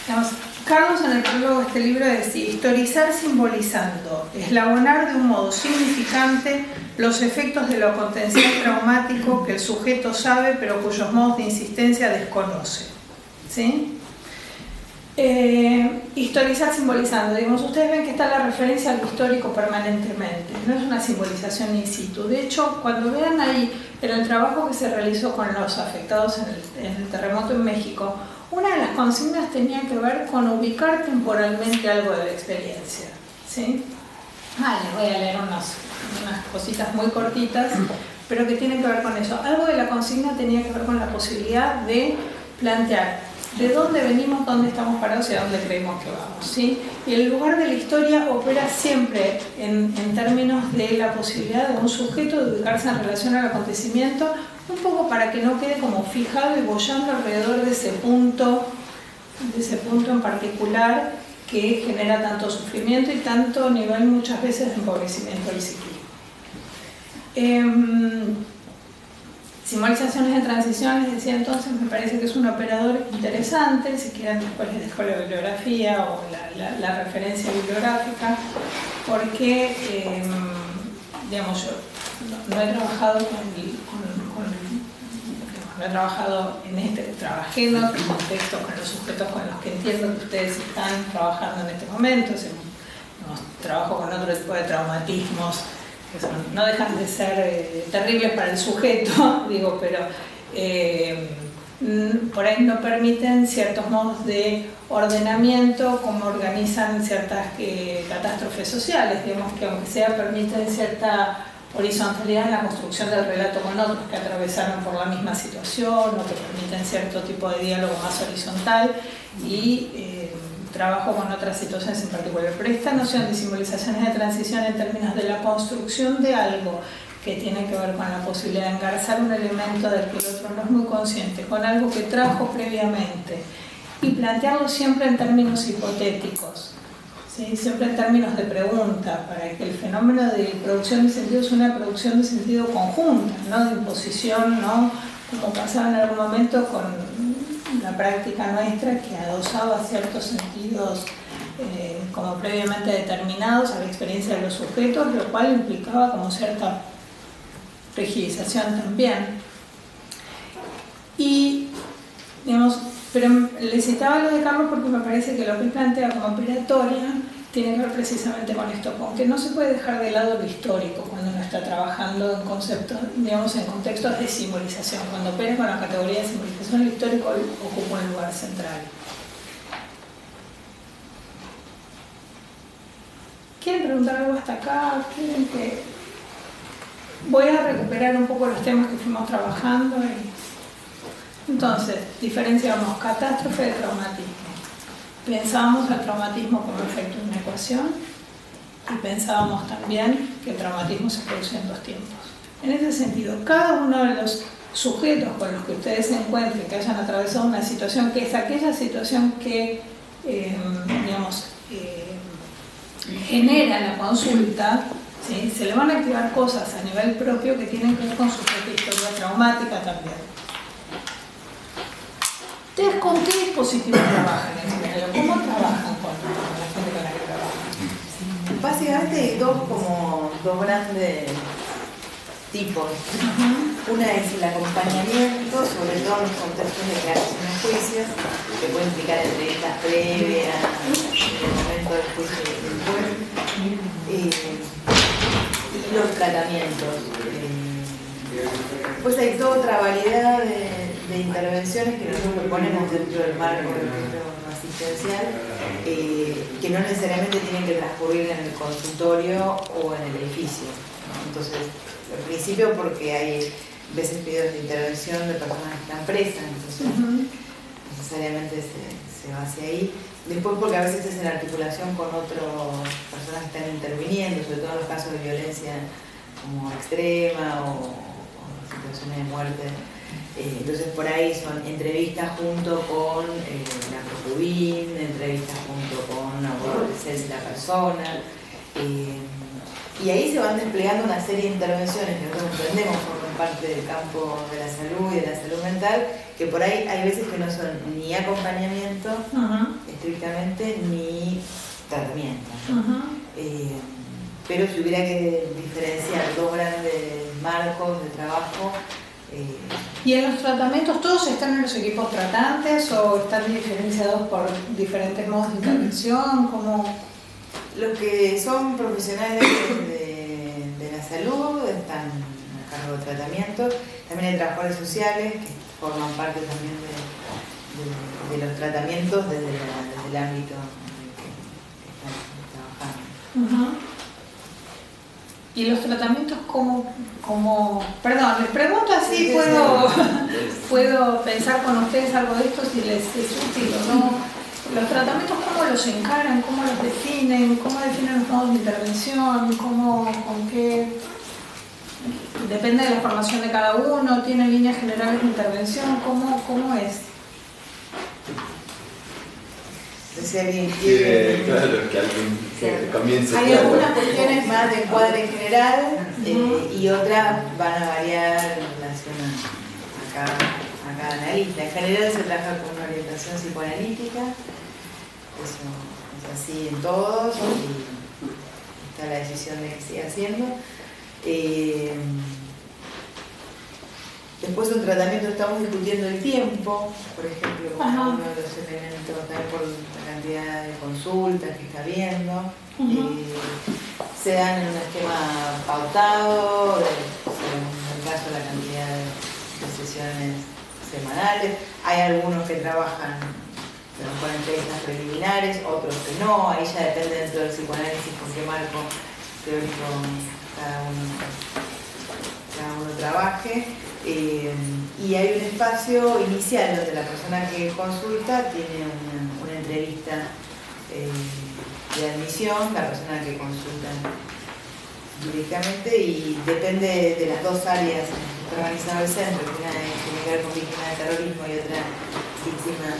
Digamos, Carlos en el prólogo de este libro decía, historizar simbolizando, eslabonar de un modo significante los efectos de lo potencial traumático que el sujeto sabe pero cuyos modos de insistencia desconoce, ¿sí? Historizar simbolizando, digamos, ustedes ven que está la referencia al histórico permanentemente, no es una simbolización in situ. De hecho, cuando vean ahí en el trabajo que se realizó con los afectados en el terremoto en México, una de las consignas tenía que ver con ubicar temporalmente algo de la experiencia, ¿sí? Les voy a leer unas cositas muy cortitas, pero que tienen que ver con eso. Algo de la consigna tenía que ver con la posibilidad de plantear de dónde venimos, dónde estamos parados y a dónde creemos que vamos, ¿sí? Y el lugar de la historia opera siempre en términos de la posibilidad de un sujeto de ubicarse en relación al acontecimiento, un poco para que no quede como fijado y boyando alrededor de ese punto en particular que genera tanto sufrimiento y tanto nivel muchas veces de empobrecimiento del psiquismo. Simbolizaciones de transición, les decía entonces, me parece que es un operador interesante. Si quieren después les dejo la bibliografía o la referencia bibliográfica, porque digamos, yo no he trabajado no he trabajado en trabajé en otros contextos con los sujetos con los que entiendo que ustedes están trabajando en este momento. Trabajo con otro tipo de traumatismos que no dejan de ser terribles para el sujeto, digo, pero por ahí no permiten ciertos modos de ordenamiento, como organizan ciertas catástrofes sociales, digamos, que aunque sea permiten cierta horizontalidad en la construcción del relato con otros que atravesaron por la misma situación, o que permiten cierto tipo de diálogo más horizontal y trabajo con otras situaciones en particular. Pero esta noción de simbolizaciones de transición en términos de la construcción de algo que tiene que ver con la posibilidad de engarzar un elemento del que el otro no es muy consciente, con algo que trajo previamente, y plantearlo siempre en términos hipotéticos, ¿sí? Siempre en términos de pregunta, para que el fenómeno de producción de sentido sea una producción de sentido conjunta, no de imposición, ¿no? Como pasaba en algún momento con la práctica nuestra que adosaba ciertos sentidos como previamente determinados a la experiencia de los sujetos, lo cual implicaba como cierta rigidización también. Y, digamos, pero le citaba lo de Carlos porque me parece que lo que plantea como operatoria tiene que ver precisamente con esto, con que no se puede dejar de lado lo histórico cuando uno está trabajando en conceptos, digamos, en contextos de simbolización. Cuando opera con la categoría de simbolización, lo histórico ocupa un lugar central. ¿Quieren preguntar algo hasta acá? ¿Quieren que...? Voy a recuperar un poco los temas que fuimos trabajando. Entonces, diferenciamos catástrofe de traumatismo. Pensábamos el traumatismo como efecto de una ecuación y pensábamos también que el traumatismo se produce en dos tiempos. En ese sentido, cada uno de los sujetos con los que ustedes se encuentren, que hayan atravesado una situación que es aquella situación que, genera la consulta, ¿sí? Se le van a activar cosas a nivel propio que tienen que ver con su propia historia traumática también. ¿Ustedes con qué dispositivo trabajan en general? ¿Cómo trabajan con la gente con la que trabajan? Básicamente hay dos grandes tipos. Una es el acompañamiento, sobre todo en los contextos de creación de juicios, que puede implicar entrevistas previas, el momento del juicio y después, y los tratamientos. Pues hay toda otra variedad de intervenciones que nosotros ponemos dentro del marco del centro asistencial, que no necesariamente tienen que transcurrir en el consultorio o en el edificio, ¿no? Entonces, al principio porque hay veces pedidos de intervención de personas que están presas, entonces necesariamente se va hacia ahí. Después porque a veces es en articulación con otras personas que están interviniendo, sobre todo en los casos de violencia como extrema o situaciones de muerte. Entonces por ahí son entrevistas junto con la Procubin, entrevistas junto con una de la persona. Y ahí se van desplegando una serie de intervenciones que nosotros entendemos forman parte del campo de la salud y de la salud mental, que por ahí hay veces que no son ni acompañamiento estrictamente, ni tratamiento, ¿no? Pero si hubiera que diferenciar dos grandes marcos de trabajo. ¿Y en los tratamientos todos están en los equipos tratantes o están diferenciados por diferentes modos de intervención? ¿Cómo? Los que son profesionales de la salud están a cargo de tratamiento. También hay trabajadores sociales que forman parte también de los tratamientos desde el ámbito en el que están trabajando. ¿Y los tratamientos como perdón, les pregunto así, puedo pensar con ustedes algo de esto si les es útil o no? ¿Los tratamientos cómo los encaran? ¿Cómo los definen? ¿Cómo definen los modos de intervención? ¿Con qué? ¿Depende de la formación de cada uno? ¿Tienen líneas generales de intervención? ¿Cómo es? Si alguien quiere... Claro, que alguien comience. Hay algunas cuestiones más de encuadre general y otras van a variar en relación a cada analista. En general se trabaja con una orientación psicoanalítica, eso es así en todos y está la decisión de que siga haciendo. Después un tratamiento estamos discutiendo el tiempo, por ejemplo, como uno de los elementos, también por la cantidad de consultas que está habiendo. Se dan en un esquema pautado, según el caso la cantidad de sesiones semanales. Hay algunos que trabajan con entrevistas preliminares, otros que no. Ahí ya depende dentro del psicoanálisis con qué marco teórico cada uno trabaje. Y hay un espacio inicial donde la persona que consulta tiene una entrevista de admisión, la persona que consulta directamente, y depende de las dos áreas en que está organizado el centro, que una tiene que ver con víctimas de terrorismo y otra víctimas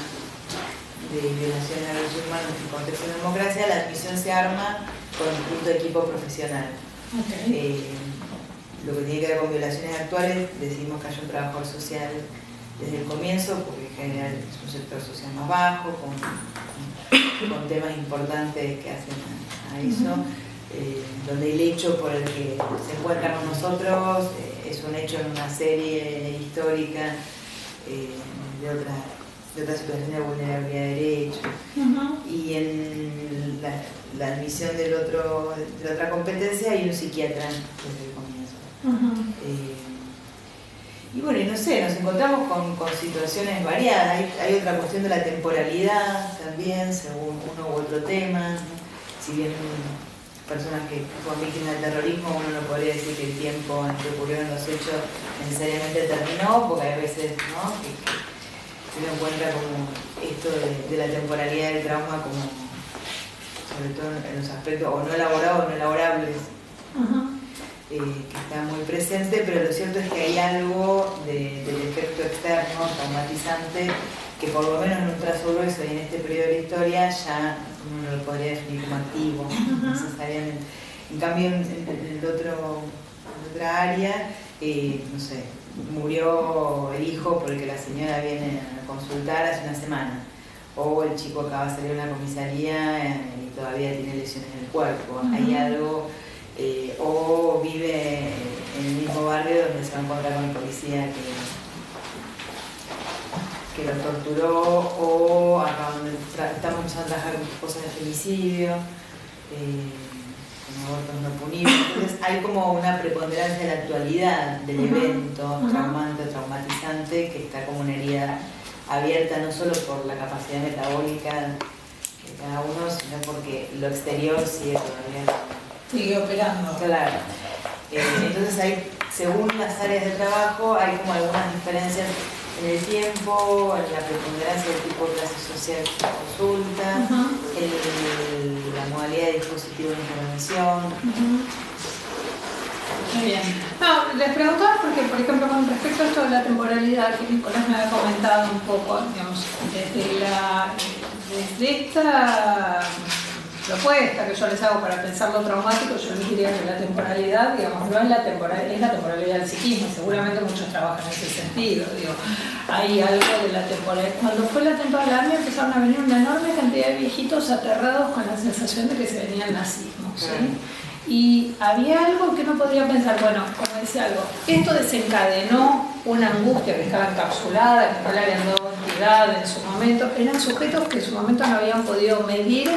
de violaciones a derechos humanos en contexto de democracia, la admisión se arma con un punto de equipo profesional. Lo que tiene que ver con violaciones actuales, decidimos que haya un trabajador social desde el comienzo, porque en general es un sector social más bajo, con temas importantes que hacen a eso, donde el hecho por el que se encuentran nosotros es un hecho en una serie histórica de otras situaciones de vulnerabilidad de derechos. Y en la admisión de la otra competencia hay un psiquiatra desde el comienzo. Y bueno, y no sé, nos encontramos con situaciones variadas. Hay otra cuestión de la temporalidad también, según uno u otro tema, ¿no? Si bien personas que son víctimas del terrorismo, uno no podría decir que el tiempo en que ocurrieron los hechos necesariamente terminó, porque hay veces, ¿no?, que uno encuentra como esto de la temporalidad del trauma, como sobre todo en los aspectos o no elaborados o no elaborables, que está muy presente, pero lo cierto es que hay algo del efecto externo, traumatizante, que por lo menos en un trazo grueso y en este periodo de la historia ya uno no lo podría definir como activo necesariamente. En cambio, en otra área, no sé, murió el hijo porque la señora viene a consultar hace una semana, o el chico acaba de salir de una comisaría y todavía tiene lesiones en el cuerpo. Hay algo, o vive en el mismo barrio donde se va a encontrar con el policía que lo torturó, o acá donde estamos empezando a trabajar con cosas de femicidio, con abortos no punibles. Entonces hay como una preponderancia de la actualidad del evento traumante o traumatizante, que está como una herida abierta no solo por la capacidad metabólica de cada uno, sino porque lo exterior sigue operando. Claro. Entonces hay, según las áreas de trabajo, hay como algunas diferencias en el tiempo, en la preponderancia del tipo de clase social que consulta, la modalidad de dispositivo de intervención. Muy bien. No, les preguntaba porque, por ejemplo, con respecto a esto de la temporalidad, que Nicolás me había comentado un poco, digamos, desde esta propuesta que yo les hago para pensar lo traumático, yo les diría que la temporalidad, digamos, no es la temporalidad, es la temporalidad del psiquismo, seguramente muchos trabajan en ese sentido, digo, hay algo de la temporalidad. Cuando fue la temporada, a mí empezaron a venir una enorme cantidad de viejitos aterrados con la sensación de que se venía el nazismo, ¿sí? Y había algo que no podía pensar, bueno, como decía algo, esto desencadenó una angustia que estaba encapsulada, que no le habían dado entidad en su momento, eran sujetos que en su momento no habían podido medir,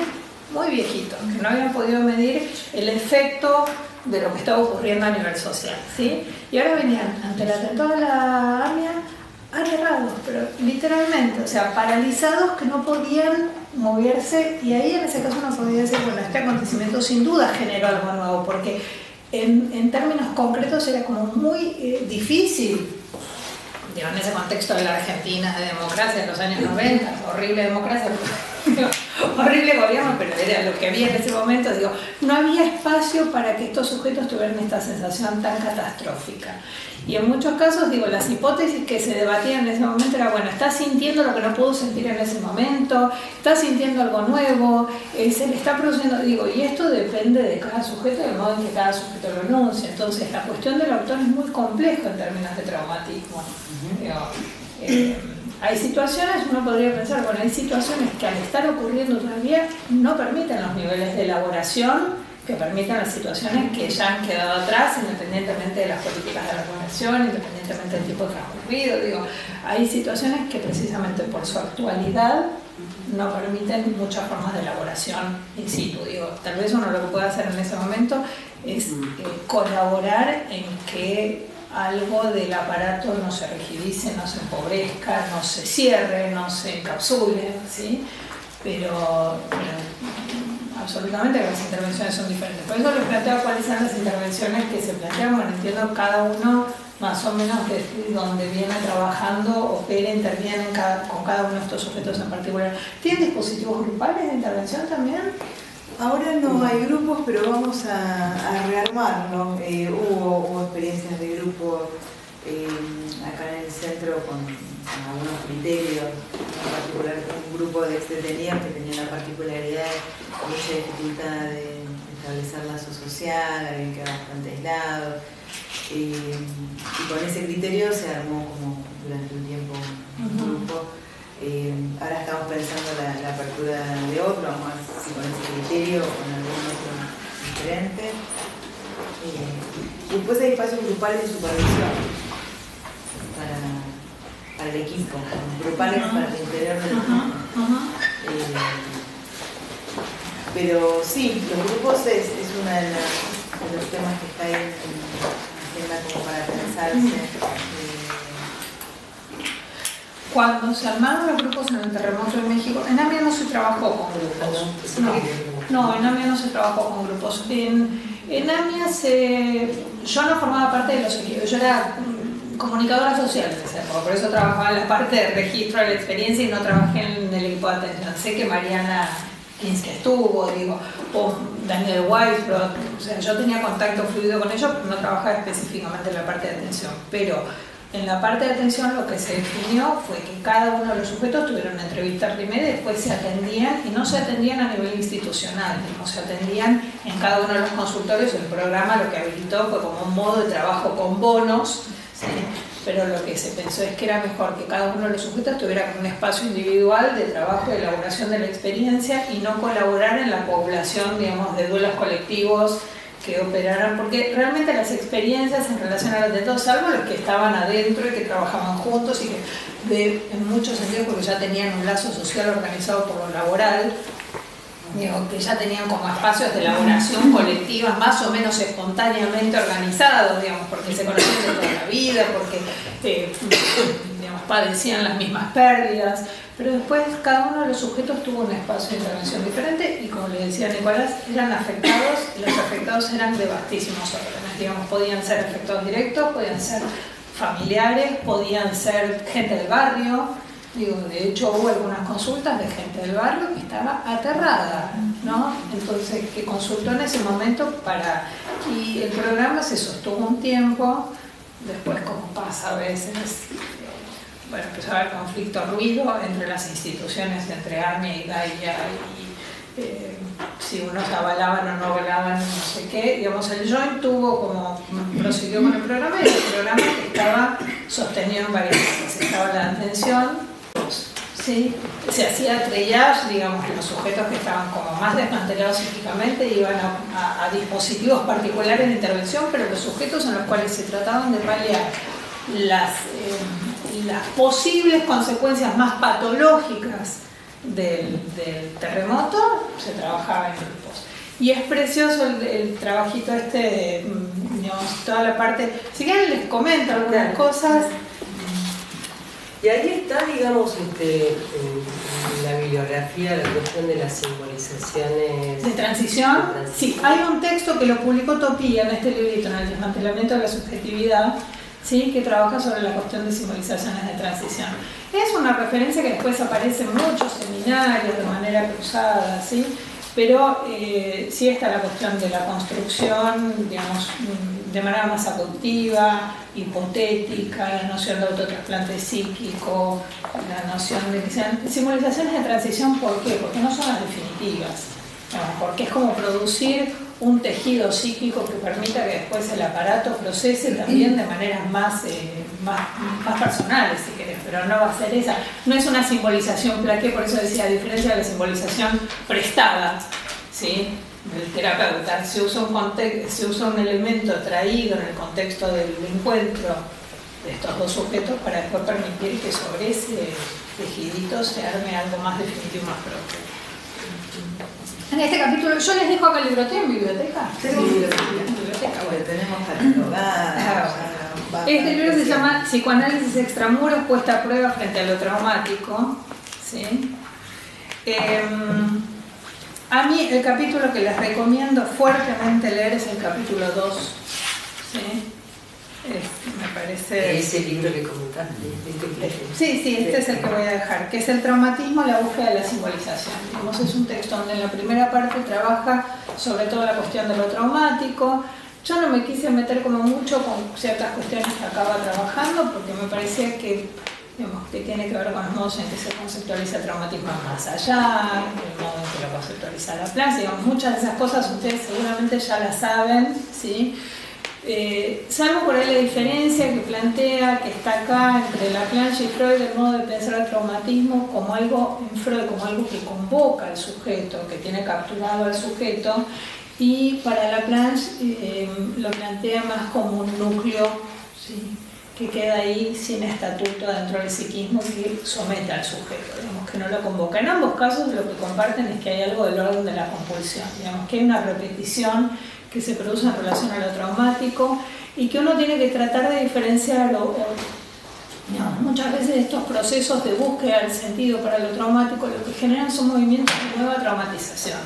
muy viejitos, que no habían podido medir el efecto de lo que estaba ocurriendo a nivel social, ¿sí? Y ahora venían ante el atentado de la AMIA aterrados, pero literalmente, o sea, paralizados, que no podían moverse, y ahí en ese caso uno podría decir, bueno, este acontecimiento sin duda generó algo nuevo, porque en términos concretos era como muy difícil, digo, en ese contexto de la Argentina de democracia de los años 90, horrible democracia, horrible gobierno, pero era lo que había en ese momento, digo, no había espacio para que estos sujetos tuvieran esta sensación tan catastrófica. Y en muchos casos, digo, las hipótesis que se debatían en ese momento era, bueno, está sintiendo lo que no pudo sentir en ese momento, está sintiendo algo nuevo, se le está produciendo, digo, y esto depende de cada sujeto, del modo en que cada sujeto lo enuncia. Entonces, la cuestión del autor es muy compleja en términos de traumatismo. Digo, hay situaciones, uno podría pensar, bueno, hay situaciones que al estar ocurriendo todavía no permiten los niveles de elaboración que permitan las situaciones que ya han quedado atrás, independientemente de las políticas de regulación, independientemente del tipo de transcurrido. Digo, hay situaciones que precisamente por su actualidad no permiten muchas formas de elaboración in situ. Digo, tal vez uno lo que puede hacer en ese momento es colaborar en que algo del aparato no se rigidice, no se empobrezca, no se cierre, no se encapsule, ¿sí? Pero absolutamente las intervenciones son diferentes. Por eso les planteo cuáles son las intervenciones que se plantean. Bueno, entiendo cada uno más o menos desde donde viene trabajando, opera, interviene con cada uno de estos sujetos en particular. ¿Tienen dispositivos grupales de intervención también? Ahora no hay grupos, pero vamos a rearmarlo. Hubo experiencias de grupo acá en el centro con algunos criterios, en particular un grupo de exdetenidos que tenía la particularidad de mucha dificultad de establecer lazo social, alguien que era bastante aislado. Y con ese criterio se armó como durante un tiempo un grupo. Ahora estamos pensando la apertura de otro, vamos a ver si con ese criterio o con algún otro diferente. Y después hay espacios grupales de supervisión para el equipo, grupales para el interior del equipo. Pero sí, los grupos es uno de los temas que está ahí en la agenda como para pensarse. Cuando se armaron los grupos en el terremoto de México, en AMIA no se trabajó con grupos. No, en AMIA no se trabajó con grupos. En AMIA yo no formaba parte de los equipos, yo era comunicadora social en esa época, por eso trabajaba en la parte de registro de la experiencia y no trabajé en el equipo de atención. Sé que Mariana Kinski estuvo, o Daniel Weisbrot, o sea, yo tenía contacto fluido con ellos, pero no trabajaba específicamente en la parte de atención. Pero en la parte de atención lo que se definió fue que cada uno de los sujetos tuvieron una entrevista primero y después se atendían, y no se atendían a nivel institucional, no se atendían en cada uno de los consultorios. El programa lo que habilitó fue como un modo de trabajo con bonos, ¿sí? Pero lo que se pensó es que era mejor que cada uno de los sujetos tuviera un espacio individual de trabajo, de elaboración de la experiencia, y no colaborar en la población, digamos, de duelos colectivos que operaran, porque realmente las experiencias en relación al atentado, salvo los que estaban adentro y que trabajaban juntos y que en muchos sentidos, porque ya tenían un lazo social organizado por lo laboral, digo, que ya tenían como espacios de elaboración colectiva más o menos espontáneamente organizados, digamos, porque se conocían de toda la vida, porque digamos, padecían las mismas pérdidas, pero después cada uno de los sujetos tuvo un espacio de intervención diferente y, como le decía Nicolás, eran afectados, y los afectados eran de vastísimos órdenes, digamos, podían ser afectados directos, podían ser familiares, podían ser gente del barrio. Digo, de hecho hubo algunas consultas de gente del barrio que estaba aterrada, ¿no? Entonces, que consultó en ese momento y el programa se sostuvo un tiempo. Después, como pasa a veces, bueno, empezó a haber conflicto, ruido entre las instituciones, entre AMIA y DAIA, y si unos avalaban o no avalaban, no sé qué. Digamos, el Joint prosiguió con el programa, y el programa estaba sostenido en varias cosas. Estaba la atención, ¿sí? Se hacía triage, digamos, que los sujetos que estaban como más desmantelados psíquicamente iban a dispositivos particulares de intervención, pero los sujetos en los cuales se trataban de paliar las posibles consecuencias más patológicas del terremoto, se trabajaba en grupos. Y es precioso el trabajito digamos, toda la parte. Si quieren les comento algunas cosas. Y ahí está, digamos, en la bibliografía, la cuestión de las simbolizaciones. ¿De transición? Sí, hay un texto que lo publicó Topía en este librito, en el desmantelamiento de la subjetividad, ¿sí? Que trabaja sobre la cuestión de simbolizaciones de transición. Es una referencia que después aparece en muchos seminarios de manera cruzada, ¿sí? Pero sí está la cuestión de la construcción, digamos, de manera más aductiva, hipotética, la noción de autotrasplante psíquico, la noción de que sean simbolizaciones de transición. ¿Por qué? Porque no son las definitivas, digamos, porque es como producir un tejido psíquico que permita que después el aparato procese también de maneras más personales, si querés, pero no va a ser esa. No es una simbolización plaqué, por eso decía, a diferencia de la simbolización prestada, ¿sí? Del terapeuta, se usa un elemento traído en el contexto del encuentro de estos dos sujetos para después permitir que sobre ese tejidito se arme algo más definitivo, más propio. En este capítulo, yo les dejo acá el libroteo en biblioteca. Biblioteca, bueno, tenemos catalogada. Este libro se llama Psicoanálisis extramuros, puesta a prueba frente a lo traumático, ¿sí? A mí el capítulo que les recomiendo fuertemente leer es el capítulo 2, ¿sí? Me parece... Ese libro que comentaste. Sí, este es el que voy a dejar, que es El traumatismo, la búsqueda de la simbolización. Digamos, es un texto donde en la primera parte trabaja sobre todo la cuestión de lo traumático. Yo no me quise meter como mucho con ciertas cuestiones que acaba trabajando, porque me parecía que digamos, que tiene que ver con los modos en que se conceptualiza el traumatismo más allá, el modo en que lo conceptualiza la Planche, digamos, muchas de esas cosas ustedes seguramente ya las saben, ¿sí? Salvo por ahí la diferencia que plantea, que está acá entre la Planche y Freud, el modo de pensar el traumatismo como algo, en Freud, como algo que convoca al sujeto, que tiene capturado al sujeto, y para la Planche lo plantea más como un núcleo, ¿sí?, que queda ahí sin estatuto dentro del psiquismo, que somete al sujeto, digamos, que no lo convoca. En ambos casos lo que comparten es que hay algo del orden de la compulsión, digamos, que hay una repetición que se produce en relación a lo traumático y que uno tiene que tratar de diferenciar, digamos, muchas veces estos procesos de búsqueda del sentido para lo traumático lo que generan son movimientos de nueva traumatización,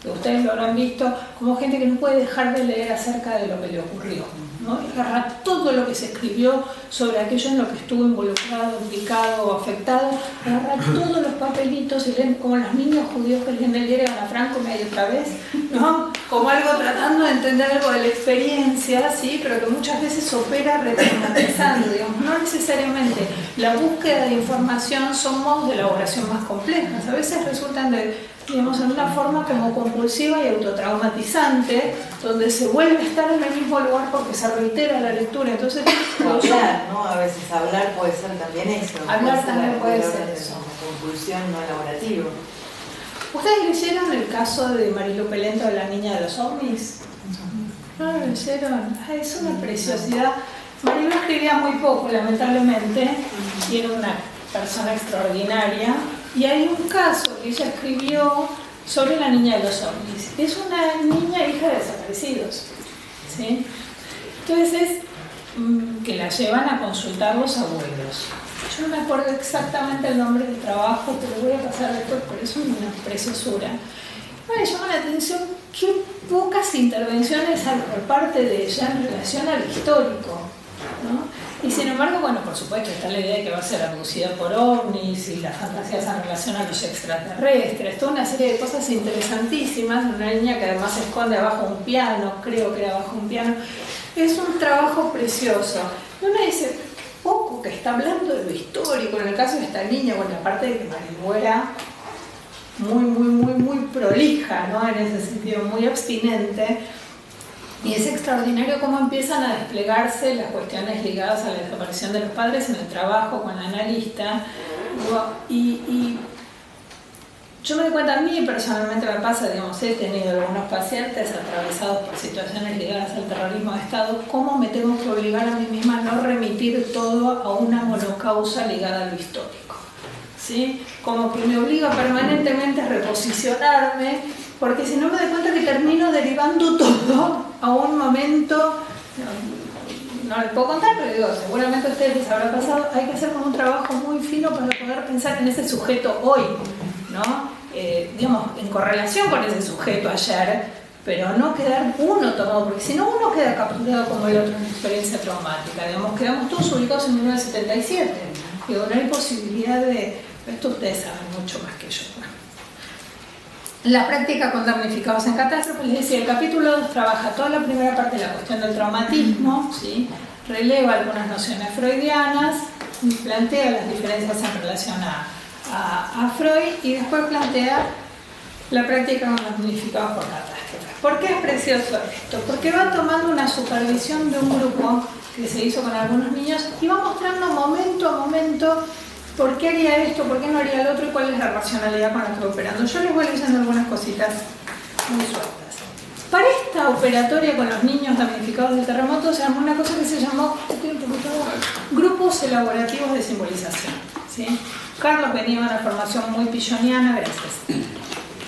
que ustedes lo habrán visto como gente que no puede dejar de leer acerca de lo que le ocurrió, ¿no? Y agarra todo lo que se escribió sobre aquello en lo que estuvo involucrado, implicado o afectado, agarra todos los papelitos y leen como los niños judíos que leen el diario de Ana Frank una y otra vez, ¿no? Como algo tratando de entender algo de la experiencia, ¿sí? Pero que muchas veces opera retraumatizando, digamos, no necesariamente la búsqueda de información son modos de elaboración más complejas, a veces resultan digamos, en una forma como compulsiva y autotraumatizante, donde se vuelve a estar en el mismo lugar porque se reitera la lectura. Entonces, hablar, ¿no? A veces hablar puede ser también eso. Hablar también puede ser eso. Compulsión no elaborativa. ¿Ustedes leyeron el caso de Marilu Pelento de la niña de los ovnis? ¿No lo leyeron? Es una preciosidad. Marilu escribía muy poco, lamentablemente, y era una persona extraordinaria. Y hay un caso que ella escribió sobre la niña de los ovnis. Es una niña hija de desaparecidos, ¿sí? Entonces, que la llevan a consultar los abuelos. Yo no me acuerdo exactamente el nombre del trabajo, pero voy a pasar después, pero es una preciosura. Me llama la atención qué pocas intervenciones hay por parte de ella en relación al histórico, ¿no? Y sin embargo, bueno, por supuesto está la idea de que va a ser abducida por ovnis y las fantasías en relación a los extraterrestres, toda una serie de cosas interesantísimas. Una niña que además se esconde abajo un piano, creo que era bajo un piano. Es un trabajo precioso. Y uno dice, poco que está hablando de lo histórico, en el caso de esta niña, bueno, aparte de que Marilu era muy prolija, ¿no? En ese sentido, muy abstinente. Y es extraordinario cómo empiezan a desplegarse las cuestiones ligadas a la desaparición de los padres en el trabajo con la analista. Y yo me doy cuenta, a mí personalmente me pasa, digamos, he tenido algunos pacientes atravesados por situaciones ligadas al terrorismo de Estado, cómo me tengo que obligar a mí misma a no remitir todo a una monocausa ligada a lo histórico, ¿sí? Como que me obliga permanentemente a reposicionarme, porque si no me doy cuenta que termino derivando todo a un momento, no les puedo contar, pero digo, seguramente a ustedes les habrá pasado, hay que hacer como un trabajo muy fino para poder pensar en ese sujeto hoy, ¿no? Digamos, en correlación con ese sujeto ayer, pero no quedar uno tomado, porque si no uno queda capturado como el otro en una experiencia traumática, digamos, quedamos todos ubicados en 1977, digo, no hay posibilidad de, esto ustedes saben mucho más que yo. La práctica con damnificados en catástrofes, les decía, el capítulo 2 trabaja toda la primera parte de la cuestión del traumatismo, ¿sí? Releva algunas nociones freudianas, plantea las diferencias en relación a Freud y después plantea la práctica con damnificados por catástrofes. ¿Por qué es precioso esto? Porque va tomando una supervisión de un grupo que se hizo con algunos niños y va mostrando momento a momento ¿por qué haría esto? ¿Por qué no haría el otro? ¿Y cuál es la racionalidad con la que va operando? Yo les voy leyendo algunas cositas muy sueltas. Para esta operatoria con los niños damnificados del terremoto se armó una cosa que se llamó grupos elaborativos de simbolización, ¿sí? Carlos venía de una formación muy pilloniana, gracias.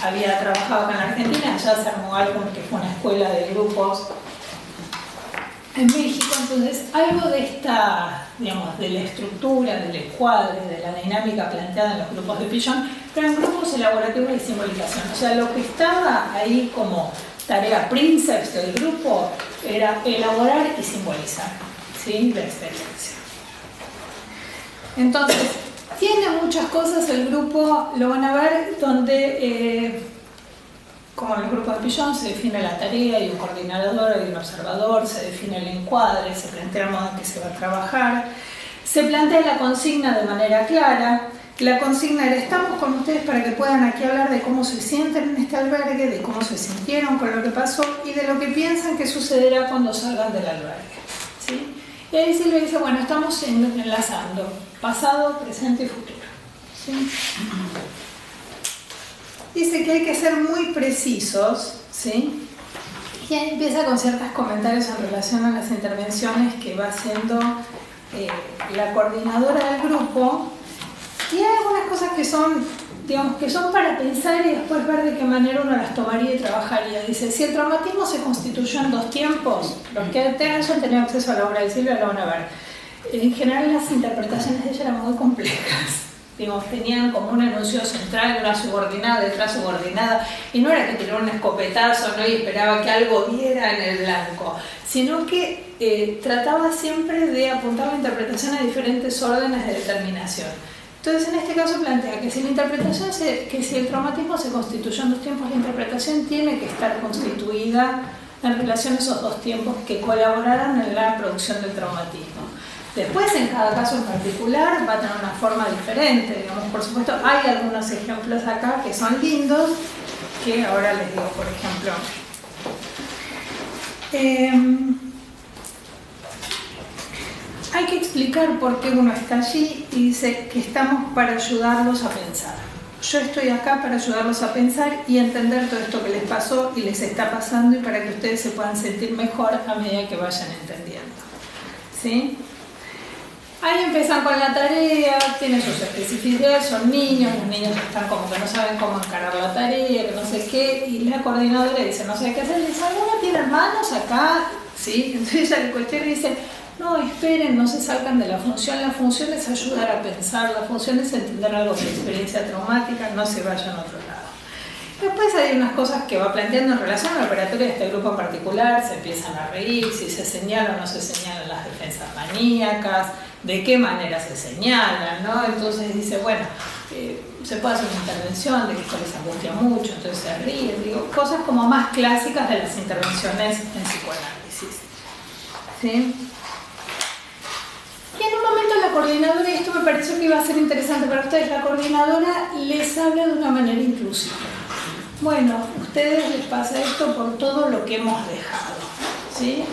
Había trabajado acá en Argentina, ya se armó algo que fue una escuela de grupos en México, entonces algo de esta, digamos, de la estructura, del encuadre, de la dinámica planteada en los grupos de Pillon, pero en grupos elaborativos de simbolización. O sea, lo que estaba ahí como tarea princeps del grupo era elaborar y simbolizar, ¿sí? La experiencia. Entonces, tiene muchas cosas el grupo, lo van a ver, donde como en el grupo de Pillon se define la tarea, hay un coordinador, hay un observador, se define el encuadre, se plantea el modo en que se va a trabajar, Se plantea la consigna de manera clara. La consigna era: estamos con ustedes para que puedan aquí hablar de cómo se sienten en este albergue, de cómo se sintieron con lo que pasó y de lo que piensan que sucederá cuando salgan del albergue, ¿sí? Y ahí Silvia dice: bueno, estamos enlazando pasado, presente y futuro, ¿sí? Dice que hay que ser muy precisos, ¿sí? Y ahí empieza con ciertos comentarios en relación a las intervenciones que va haciendo la coordinadora del grupo. Y hay algunas cosas que son, digamos, que son para pensar y después ver de qué manera uno las tomaría y trabajaría. Dice: si el traumatismo se constituyó en 2 tiempos, los que hayan tenido acceso a la obra de Silvia lo van a ver. En general las interpretaciones de ella eran muy complejas. Digamos, tenían como un anuncio central, una subordinada detrás subordinada, y no era que tiró un escopetazo, ¿no?, y esperaba que algo diera en el blanco, sino que trataba siempre de apuntar la interpretación a diferentes órdenes de determinación. Entonces, en este caso plantea que si la interpretación que si el traumatismo se constituyó en 2 tiempos, la interpretación tiene que estar constituida en relación a esos 2 tiempos que colaboraran en la producción del traumatismo. Después, en cada caso en particular, va a tener una forma diferente. Digamos, por supuesto, hay algunos ejemplos acá que son lindos, que ahora les digo. Por ejemplo, hay que explicar por qué uno está allí, y dice que estamos para ayudarlos a pensar. Yo estoy acá para ayudarlos a pensar y entender todo esto que les pasó y les está pasando, y para que ustedes se puedan sentir mejor a medida que vayan entendiendo, ¿sí? Ahí empiezan con la tarea, tienen sus especificidades, son niños, los niños están como que no saben cómo encarar la tarea, que no sé qué, y la coordinadora dice: no sé qué hacer. Dice: ¿alguno tiene hermanos acá? ¿Sí? Entonces ella le cuestiona y dice: no, esperen, no se salgan de la función es ayudar a pensar, la función es entender algo de experiencia traumática, no se vayan a otro lado. Después hay unas cosas que va planteando en relación a la operatoria de este grupo en particular, se empiezan a reír, si se señalan o no se señalan las defensas maníacas, de qué manera se señalan, ¿no? Entonces dice: bueno, se puede hacer una intervención de que esto les angustia mucho, entonces se ríen, digo, cosas como más clásicas de las intervenciones en psicoanálisis, ¿sí? Y en un momento la coordinadora, y esto me pareció que iba a ser interesante para ustedes, la coordinadora les habla de una manera inclusiva. Bueno, a ustedes les pasa esto por todo lo que hemos dejado, ¿sí?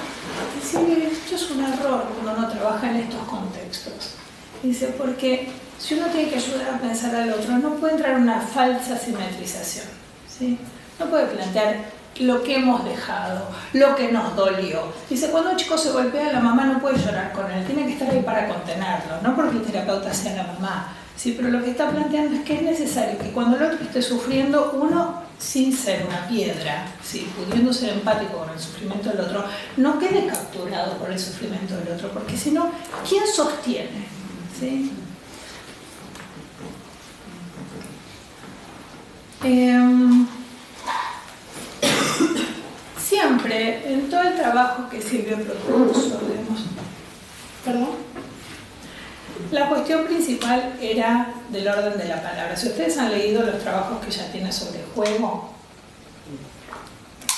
Dice: esto es un error cuando uno trabaja en estos contextos. Dice: porque si uno tiene que ayudar a pensar al otro, no puede entrar en una falsa simetrización, ¿sí? No puede plantear lo que hemos dejado, lo que nos dolió. Dice: cuando un chico se golpea, la mamá no puede llorar con él, tiene que estar ahí para contenerlo, no porque el terapeuta sea la mamá, ¿sí? Pero lo que está planteando es que es necesario que cuando el otro esté sufriendo, uno, sin ser una piedra, ¿sí?, pudiendo ser empático con el sufrimiento del otro, no quede capturado por el sufrimiento del otro, porque si no, ¿quién sostiene? ¿Sí? Siempre, en todo el trabajo que Silvia propuso, la cuestión principal era del orden de la palabra. Si ustedes han leído los trabajos que ella tiene sobre juego,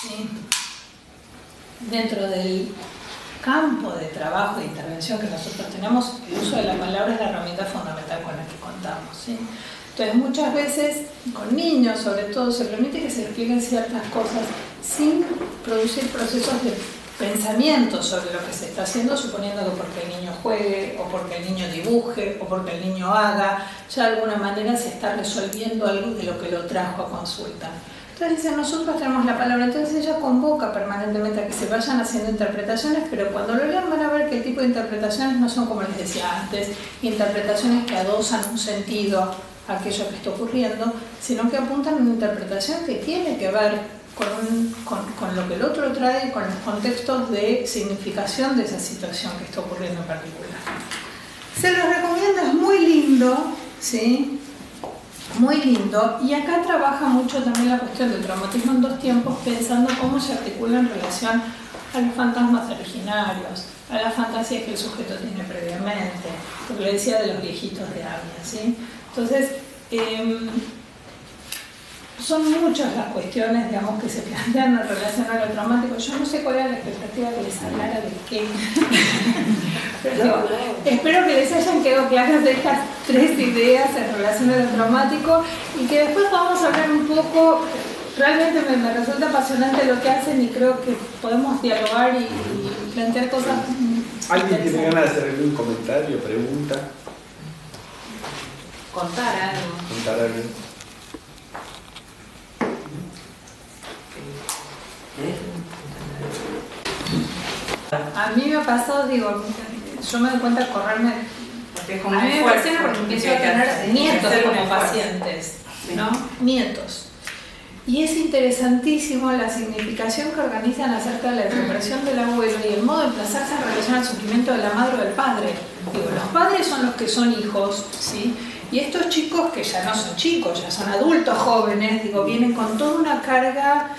¿sí?, dentro del campo de trabajo e intervención que nosotros tenemos, el uso de la palabra es la herramienta fundamental con la que contamos, ¿sí? Entonces, muchas veces, con niños sobre todo, se permite que se expliquen ciertas cosas sin producir procesos de pensamiento sobre lo que se está haciendo, suponiendo que porque el niño juegue, o porque el niño dibuje, o porque el niño haga, ya de alguna manera se está resolviendo algo de lo que lo trajo a consulta. Entonces dice: nosotros tenemos la palabra. Entonces ella convoca permanentemente a que se vayan haciendo interpretaciones, pero cuando lo lean van a ver que el tipo de interpretaciones no son, como les decía antes, interpretaciones que adosan un sentido a aquello que está ocurriendo, sino que apuntan a una interpretación que tiene que ver con lo que el otro trae y con los contextos de significación de esa situación que está ocurriendo en particular. Se los recomiendo, es muy lindo, ¿sí? Muy lindo. Y acá trabaja mucho también la cuestión del traumatismo en 2 tiempos, pensando cómo se articula en relación a los fantasmas originarios, a las fantasías que el sujeto tiene previamente, porque le decía de los viejitos de Ávila, ¿sí? Entonces, son muchas las cuestiones, digamos, que se plantean en relación a lo traumático. Yo no sé cuál era la expectativa que les hablara de qué, Espero que les hayan quedado claras de estas 3 ideas en relación a lo traumático y que después vamos a hablar un poco. Realmente me resulta apasionante lo que hacen y creo que podemos dialogar y plantear cosas. ¿Alguien tiene ganas de hacer algún comentario, pregunta? Contar algo. Contar algo. A mí me ha pasado, digo, yo me doy cuenta de correrme, Porque es como a mí me fuerte, fascina porque empiezo a tener nietos como pacientes, ¿no? Nietos. Y es interesantísimo la significación que organizan acerca de la desaparición del abuelo y el modo de emplazarse en relación al sufrimiento de la madre o del padre. Digo, los padres son los que son hijos, ¿sí? Y estos chicos que ya no son chicos, ya son adultos jóvenes, digo, vienen con toda una carga,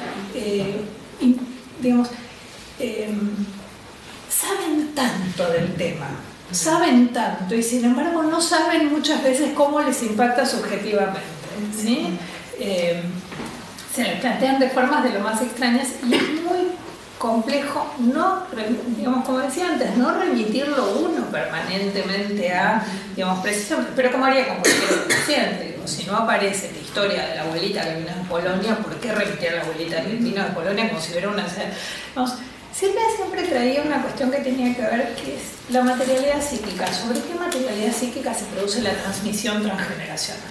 digamos, saben tanto del tema, saben tanto y sin embargo no saben muchas veces cómo les impacta subjetivamente, ¿sí? Se les plantean de formas de lo más extrañas y es muy complejo, no, digamos, como decía antes, no remitirlo uno permanentemente a, digamos, precisamente, pero como haría con cualquier paciente, digo, si no aparece la historia de la abuelita que vino de Polonia, ¿por qué remitir a la abuelita que vino de Polonia como si hubiera una... Vamos, siempre traía una cuestión que tenía que ver, que es la materialidad psíquica. ¿Sobre qué materialidad psíquica se produce la transmisión transgeneracional?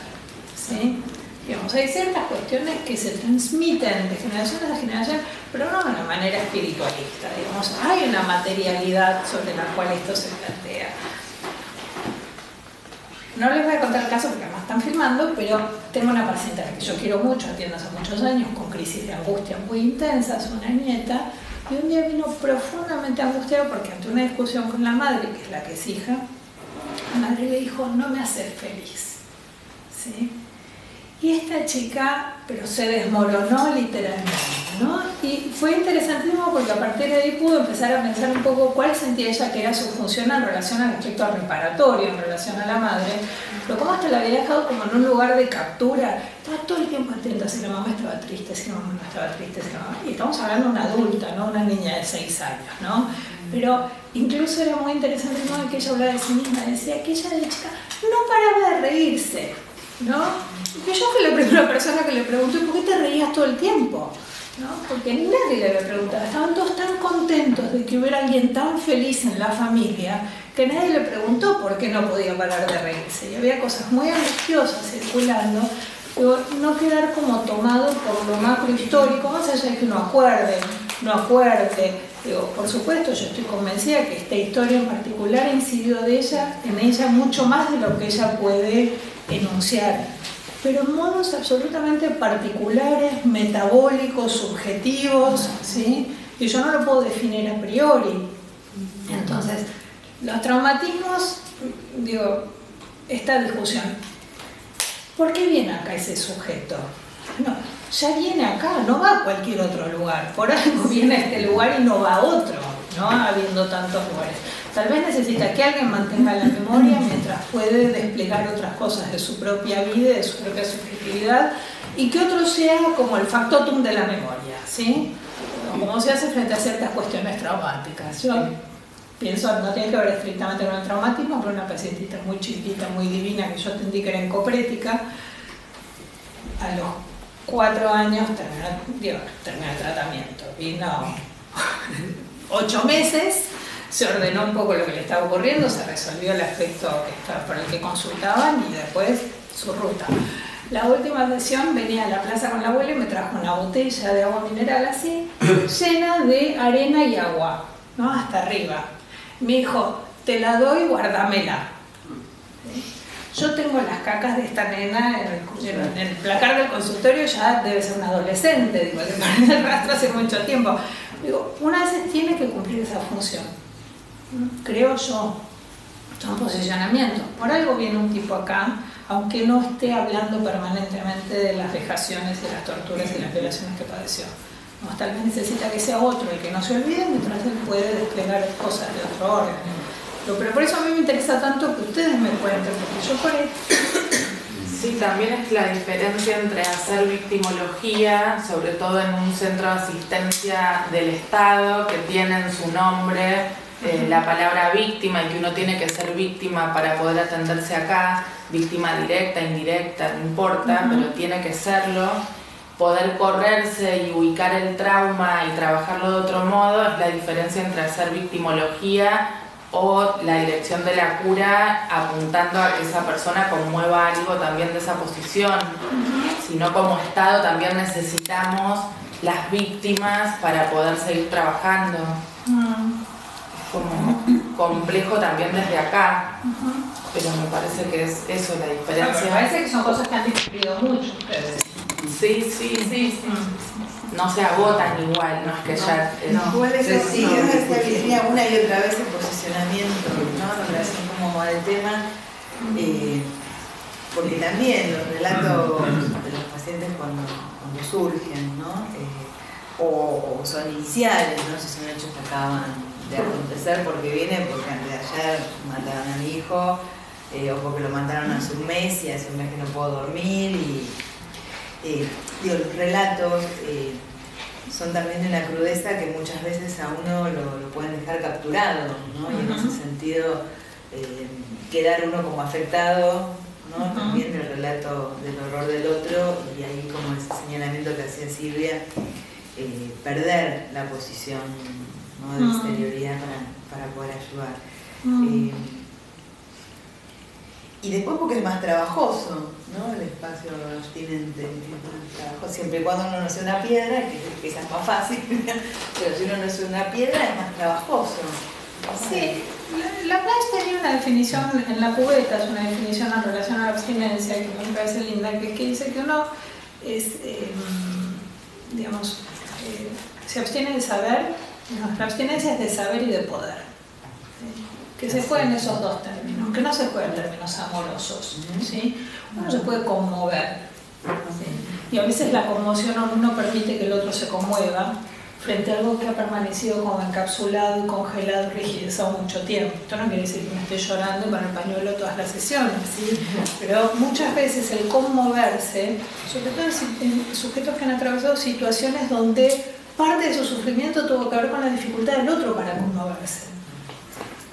¿Sí? Digamos, hay ciertas cuestiones que se transmiten de generación a generación, pero no de una manera espiritualista. Digamos, hay una materialidad sobre la cual esto se plantea. No les voy a contar el caso porque además están filmando, pero tengo una paciente que yo quiero mucho, atiendo hace muchos años, con crisis de angustia muy intensas, una nieta, y un día vino profundamente angustiado porque ante una discusión con la madre, que es la que es hija, la madre le dijo, no me haces feliz, ¿sí? Y esta chica, pero se desmoronó literalmente, ¿no? Y fue interesantísimo porque a partir de ahí pudo empezar a pensar un poco cuál sentía ella que era su función en relación al aspecto reparatorio, en relación a la madre, pero cómo hasta la había dejado como en un lugar de captura. Estaba todo el tiempo atenta si la mamá estaba triste, si la mamá no estaba triste, si la mamá... Y estamos hablando de una adulta, ¿no? Una niña de 6 años, ¿no? Pero incluso era muy interesante el modo en que ella hablaba de sí misma, decía que ella de chica no paraba de reírse, ¿no? Y yo fui la primera persona que le preguntó, ¿por qué te reías todo el tiempo? ¿No? Porque nadie le había preguntado, estaban todos tan contentos de que hubiera alguien tan feliz en la familia que nadie le preguntó por qué no podía parar de reírse. Y había cosas muy angustiosas circulando, pero no quedar como tomado por lo macro histórico, más allá de que uno acuerde, no acuerde. Digo, por supuesto, yo estoy convencida que esta historia en particular ha incidido en ella mucho más de lo que ella puede enunciar, pero en modos absolutamente particulares, metabólicos, subjetivos, ¿sí? Y yo no lo puedo definir a priori. Entonces, los traumatismos, digo, esta discusión, ¿por qué viene acá ese sujeto? No, ya viene acá, no va a cualquier otro lugar, por algo viene a este lugar y no va a otro, ¿no? Habiendo tantos lugares. Tal vez necesita que alguien mantenga la memoria mientras puede desplegar otras cosas de su propia vida, de su propia subjetividad, y que otro sea como el factotum de la memoria, ¿sí? Como se hace frente a ciertas cuestiones traumáticas. Yo pienso, no tiene que ver estrictamente con el traumatismo, pero una pacientita muy chiquita, muy divina, que yo atendí que era encoprética, a los 4 años terminó el tratamiento. Vino 8 meses, se ordenó un poco lo que le estaba ocurriendo, se resolvió el aspecto por el que consultaban y después su ruta. La última sesión venía a la plaza con la abuela y me trajo una botella de agua mineral así, llena de arena y agua, ¿no? Hasta arriba. Me dijo, te la doy, guárdamela. Yo tengo las cacas de esta nena en el placar del consultorio, ya debe ser una adolescente, digo, que pone el rastro hace mucho tiempo. Digo, una vez tiene que cumplir esa función, creo yo. Son posicionamientos. Por algo viene un tipo acá, aunque no esté hablando permanentemente de las vejaciones y las torturas y las violaciones que padeció. No, tal vez necesita que sea otro el que no se olvide mientras él puede desplegar cosas de otro orden. Pero por eso a mí me interesa tanto que ustedes me cuenten, porque yo por ahí... Sí, también es la diferencia entre hacer victimología, sobre todo en un centro de asistencia del Estado, que tienen su nombre la palabra víctima y que uno tiene que ser víctima para poder atenderse acá, víctima directa, indirecta, no importa, pero tiene que serlo. Poder correrse y ubicar el trauma y trabajarlo de otro modo es la diferencia entre hacer victimología o la dirección de la cura apuntando a que esa persona conmueva algo también de esa posición. Sino como Estado también necesitamos las víctimas para poder seguir trabajando. Es como complejo también desde acá, pero me parece que es eso la diferencia. Me parece que son cosas que han discutido mucho ustedes. Sí. No se agotan igual, no es que ya... Igual eso sí, creo que se venía una y otra vez el posicionamiento, ¿no? En relación como al tema, porque también los relatos de los pacientes cuando surgen, ¿no? O son iniciales, ¿no? Si son hechos que acaban de acontecer porque vienen porque antes de ayer mataron a mi hijo, o porque lo mataron hace un mes y hace un mes que no puedo dormir y los relatos son también de una crudeza que muchas veces a uno lo pueden dejar capturado, ¿no? Y en ese sentido quedar uno como afectado, ¿no? También del relato del horror del otro, y ahí como ese señalamiento que hacía Silvia, perder la posición, ¿no? De exterioridad para poder ayudar. Y después porque es más trabajoso, ¿no? El espacio abstinente es más trabajoso, siempre y cuando uno no sea una piedra, que quizás es más fácil, pero si uno no es una piedra es más trabajoso. Sí, Laplace tenía una definición en la cubeta, es una definición en relación a la abstinencia que me parece linda, que dice que uno es, se abstiene de saber, la abstinencia es de saber y de poder. Que se jueguen esos dos términos, que no se jueguen términos amorosos, ¿sí? Uno se puede conmover, ¿sí? Y a veces la conmoción no permite que el otro se conmueva frente a algo que ha permanecido como encapsulado y congelado y rigidizado mucho tiempo. Esto no quiere decir que me esté llorando con el pañuelo todas las sesiones, ¿sí? Pero muchas veces el conmoverse, sobre todo en sujetos que han atravesado situaciones donde parte de su sufrimiento tuvo que ver con la dificultad del otro para conmoverse.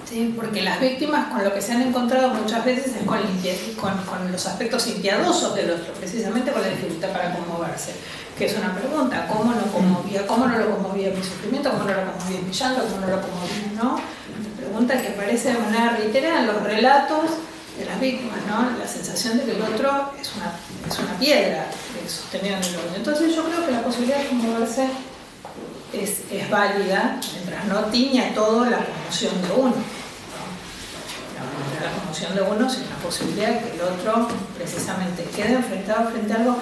¿Sí? Porque las víctimas con lo que se han encontrado muchas veces es con los aspectos impiadosos del otro, precisamente con la dificultad para conmoverse, que es una pregunta, ¿cómo no lo conmovía mi sufrimiento? ¿Cómo no lo conmovía mi llanto? ¿Cómo no lo conmovía? ¿No? Una pregunta que aparece de manera reiterada en los relatos de las víctimas, ¿no? La sensación de que el otro es una piedra sostenida en el otro. Entonces yo creo que la posibilidad de conmoverse es válida mientras no tiña todo la conmoción de uno. La conmoción de uno es una posibilidad de que el otro precisamente quede enfrentado frente a algo.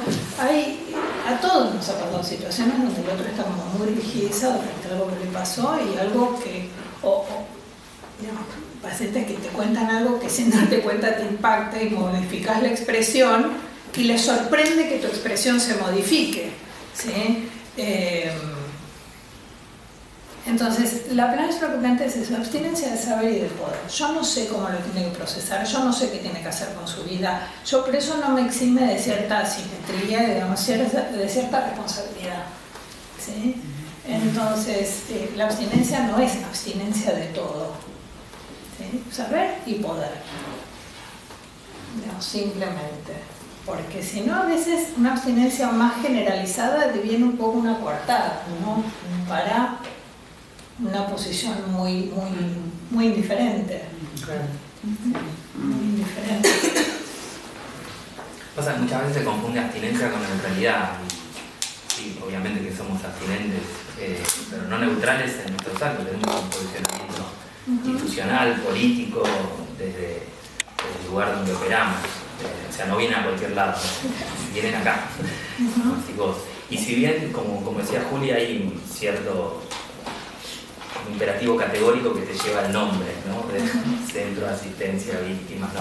A todos nos ha pasado situaciones donde el otro está como muy rigidizado frente a algo que le pasó y algo que, digamos, pacientes que te cuentan algo que sin darte cuenta te impacta y modificas la expresión y les sorprende que tu expresión se modifique, ¿sí? Entonces, Laplace lo que plantea es eso, abstinencia de saber y de poder. Yo no sé cómo lo tiene que procesar, yo no sé qué tiene que hacer con su vida, pero eso no me exime de cierta simetría, digamos, de cierta responsabilidad, ¿sí? Entonces, la abstinencia no es abstinencia de todo, ¿sí? Saber y poder, digamos, simplemente. Porque si no, a veces una abstinencia más generalizada deviene un poco una coartada, ¿no? Para una posición muy indiferente. Muy indiferente. Pasa que muchas veces se confunde abstinencia con neutralidad. Sí, obviamente que somos abstinentes, pero no neutrales en nuestros actos. Tenemos un posicionamiento institucional, político, desde el lugar donde operamos. O sea, no vienen a cualquier lado, vienen acá. Y si bien, como decía Julia, hay un cierto imperativo categórico que te lleva el nombre, ¿no? De centro de asistencia a víctimas, ¿no?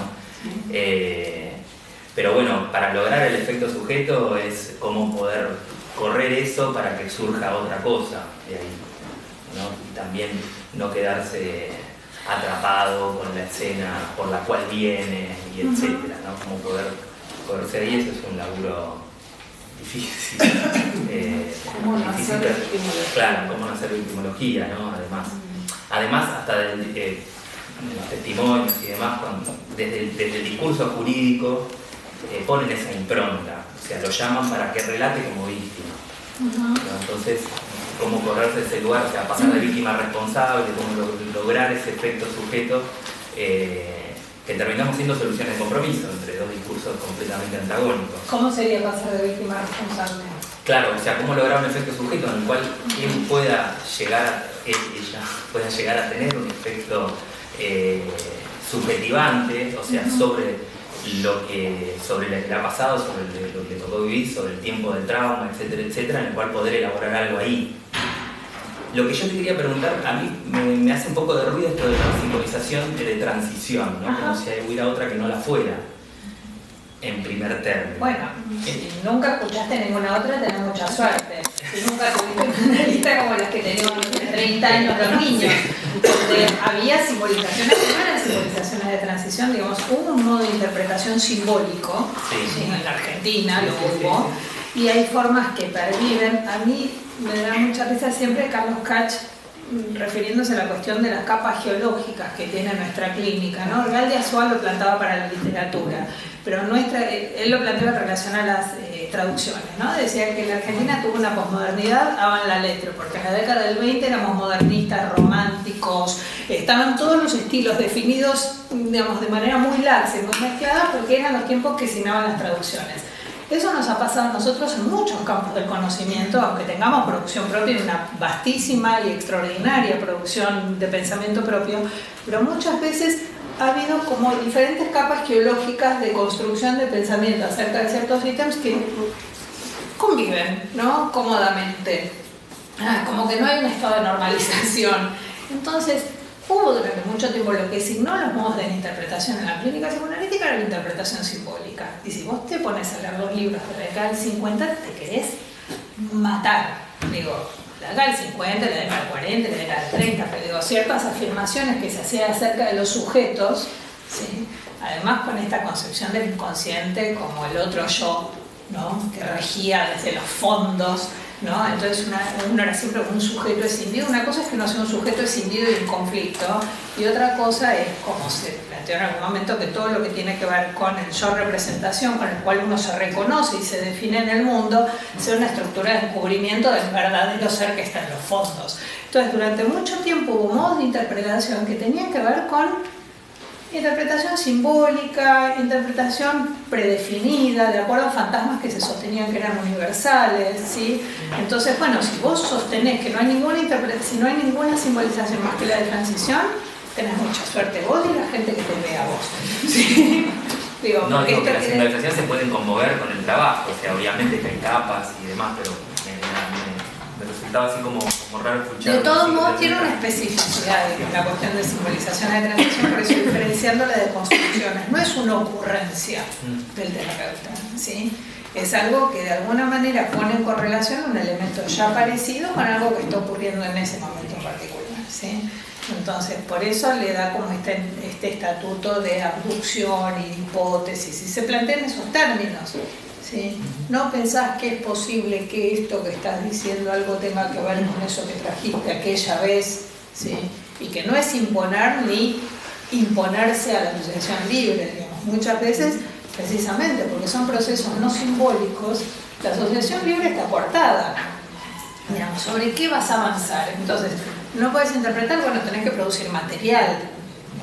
Pero bueno, para lograr el efecto sujeto es cómo poder correr eso para que surja otra cosa de ahí, ¿no? Y también no quedarse atrapado con la escena por la cual viene y etcétera, ¿no? Como poder ser, y eso es un laburo difícil. ¿Cómo no hacer victimología? Claro, cómo no hacer victimología, ¿no? Además. Además, hasta de los testimonios y demás, desde el discurso jurídico ponen esa impronta, o sea, lo llaman para que relate como víctima. Entonces, cómo correrse ese lugar, o sea, pasar de víctima responsable, cómo lograr ese efecto sujeto, que terminamos siendo soluciones de compromiso entre dos discursos completamente antagónicos. ¿Cómo sería pasar de víctima responsable? Claro, o sea, cómo lograr un efecto sujeto en el cual él pueda llegar, ella pueda llegar a tener un efecto subjetivante, o sea, sobre lo que le ha pasado, sobre lo que le tocó vivir, sobre el tiempo del trauma, etcétera, etcétera, en el cual poder elaborar algo ahí. Lo que yo te quería preguntar, a mí me hace un poco de ruido esto de la simbolización de transición, ¿no? Como si hubiera otra que no la fuera, en primer término. Bueno, si nunca escuchaste ninguna otra, tenés mucha suerte. Si nunca tuviste una lista como las que teníamos de 30 años los niños, donde había simbolizaciones que no eran simbolizaciones de transición, digamos, hubo un modo de interpretación simbólico, sí, en la Argentina lo hubo, y hay formas que perviven. A mí me da mucha risa siempre Carlos Kach refiriéndose a la cuestión de las capas geológicas que tiene nuestra clínica, ¿no? Real de Azuá lo plantaba para la literatura, pero él lo planteaba en relación a las traducciones, ¿no? Decía que la Argentina tuvo una posmodernidad avant la lettre, porque en la década del 20 éramos modernistas, románticos, estaban todos los estilos definidos, digamos, de manera muy laxa y muy mezclada, porque eran los tiempos que signaban las traducciones. Eso nos ha pasado a nosotros en muchos campos del conocimiento, aunque tengamos producción propia y una vastísima y extraordinaria producción de pensamiento propio, pero muchas veces ha habido como diferentes capas geológicas de construcción de pensamiento acerca de ciertos ítems que conviven, ¿no? Cómodamente. Como que no hay un estado de normalización. Entonces, hubo durante mucho tiempo lo que signó los modos de interpretación en la clínica psicoanalítica era la interpretación simbólica. Y si vos te pones a leer los libros de la década del 50, te querés matar. Digo, la década del 50, la década del 40, la década del 30, pero digo, ciertas afirmaciones que se hacían acerca de los sujetos, ¿sí? Además con esta concepción del inconsciente como el otro yo, ¿no? Que regía desde los fondos, ¿no? Entonces uno era siempre un sujeto escindido. Una cosa es que uno sea un sujeto escindido y en conflicto, y otra cosa es, como se planteó en algún momento, que todo lo que tiene que ver con el yo representación, con el cual uno se reconoce y se define en el mundo, sea una estructura de descubrimiento del verdadero ser que está en los fondos. Entonces durante mucho tiempo hubo modos de interpretación que tenían que ver con interpretación simbólica, interpretación predefinida, de acuerdo a fantasmas que se sostenían que eran universales, ¿sí? Entonces, bueno, si vos sostenés que no hay ninguna si no hay ninguna simbolización más que la de transición, tenés mucha suerte vos y la gente que te ve a vos, ¿sí? Digo, no, digo que la simbolización se pueden conmover con el trabajo, o sea, obviamente que hay capas y demás, pero me resultaba así como raro escuchar. De todos modos tiene una especificidad la cuestión de simbolización de transición, por eso diferenciándola de construcciones. No es una ocurrencia del terapeuta, ¿sí? Es algo que de alguna manera pone en correlación un elemento ya parecido con algo que está ocurriendo en ese momento en particular, ¿sí? Entonces, por eso le da como este estatuto de abducción y de hipótesis, y se plantea en esos términos. ¿Sí? No pensás que es posible que esto que estás diciendo algo tenga que ver con eso que trajiste aquella vez, ¿sí? Y que no es imponer ni imponerse a la asociación libre, digamos. Muchas veces, precisamente porque son procesos no simbólicos, la asociación libre está cortada. Digamos, ¿sobre qué vas a avanzar? Entonces, no puedes interpretar, bueno, tenés que producir material,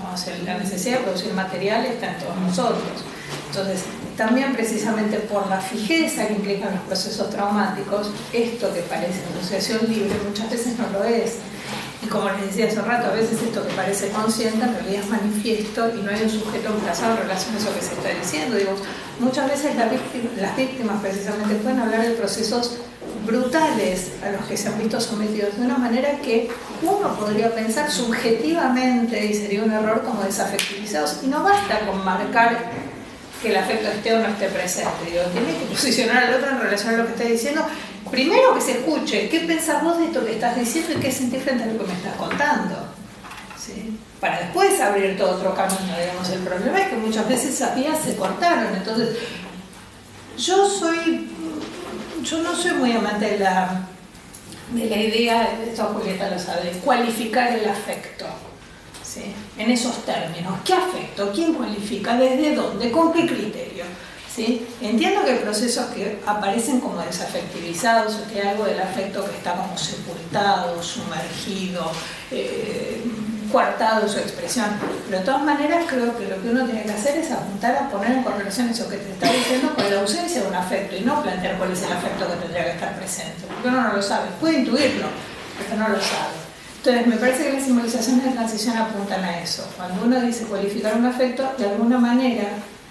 ¿no? O sea, la necesidad de producir material está en todos nosotros. Entonces, también precisamente por la fijeza que implican los procesos traumáticos, esto que parece asociación libre muchas veces no lo es. Y como les decía hace rato, a veces esto que parece consciente en realidad es manifiesto y no hay un sujeto emplazado en relación a eso que se está diciendo. Digo, muchas veces las víctimas precisamente pueden hablar de procesos brutales a los que se han visto sometidos de una manera que uno podría pensar subjetivamente, y sería un error, como desafectivizados, y no basta con marcar que el afecto esté o no esté presente. Digo, tienes que posicionar al otro en relación a lo que está diciendo. Primero que se escuche, ¿qué pensás vos de esto que estás diciendo y qué sentís frente a lo que me estás contando? ¿Sí? Para después abrir todo otro camino, digamos. El problema es que muchas veces esas vías se cortaron. Entonces, yo no soy muy amante de la de la idea, esto Julieta lo sabe, de cualificar el afecto, ¿sí? En esos términos. ¿Qué afecto? ¿Quién cualifica? ¿Desde dónde? ¿Con qué criterio? ¿Sí? Entiendo que hay procesos que aparecen como desafectivizados, o que hay algo del afecto que está como sepultado, sumergido, coartado en su expresión, pero de todas maneras creo que lo que uno tiene que hacer es apuntar a poner en correlación eso que te está diciendo con la ausencia de un afecto y no plantear cuál es el afecto que tendría que estar presente, porque uno no lo sabe, puede intuirlo, pero no lo sabe. Entonces me parece que las simbolizaciones de transición apuntan a eso. Cuando uno dice cualificar un afecto, de alguna manera,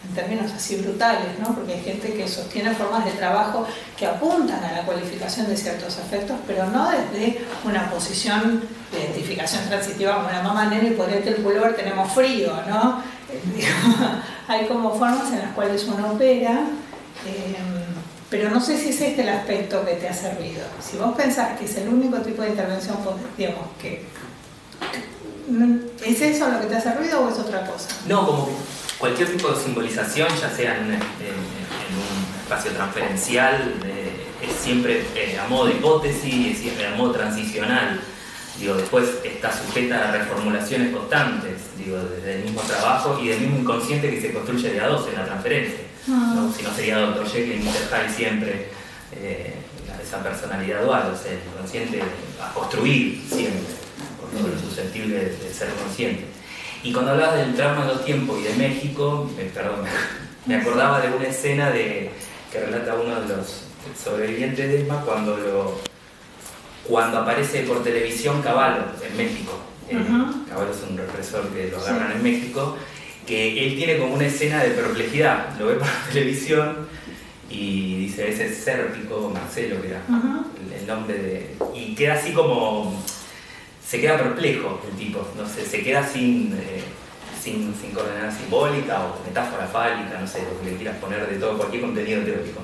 en términos así brutales, ¿no? Porque hay gente que sostiene formas de trabajo que apuntan a la cualificación de ciertos afectos, pero no desde una posición de identificación transitiva como la mamá, nene, ponete el pullover, tenemos frío, ¿no? Hay como formas en las cuales uno opera, pero no sé si es este el aspecto que te ha servido. Si vos pensás que es el único tipo de intervención, digamos, ¿es eso lo que te ha servido o es otra cosa? No, como que cualquier tipo de simbolización, ya sea en un espacio transferencial, es siempre a modo de hipótesis, es siempre a modo transicional. Digo, después está sujeta a reformulaciones constantes, digo, desde el mismo trabajo y del mismo inconsciente que se construye de a dos en la transferencia. ¿No? Si no sería Dr. Jekyll y Mr. Hyde siempre esa personalidad dual, o sea, el inconsciente a construir siempre, por todo lo susceptible de ser consciente. Y cuando hablabas del trauma de los tiempos y de México, me acordaba de una escena que relata uno de los sobrevivientes de ESMA cuando aparece por televisión Cavallo en México. Cavallo es un represor que lo agarran en México, que él tiene como una escena de perplejidad, lo ve por la televisión y dice, ese es Sérpico Marcelo, que era el nombre y queda así como... Se queda perplejo el tipo, no sé, se queda sin coordenada simbólica o metáfora fálica, no sé, lo que le quieras poner de todo, cualquier contenido teórico,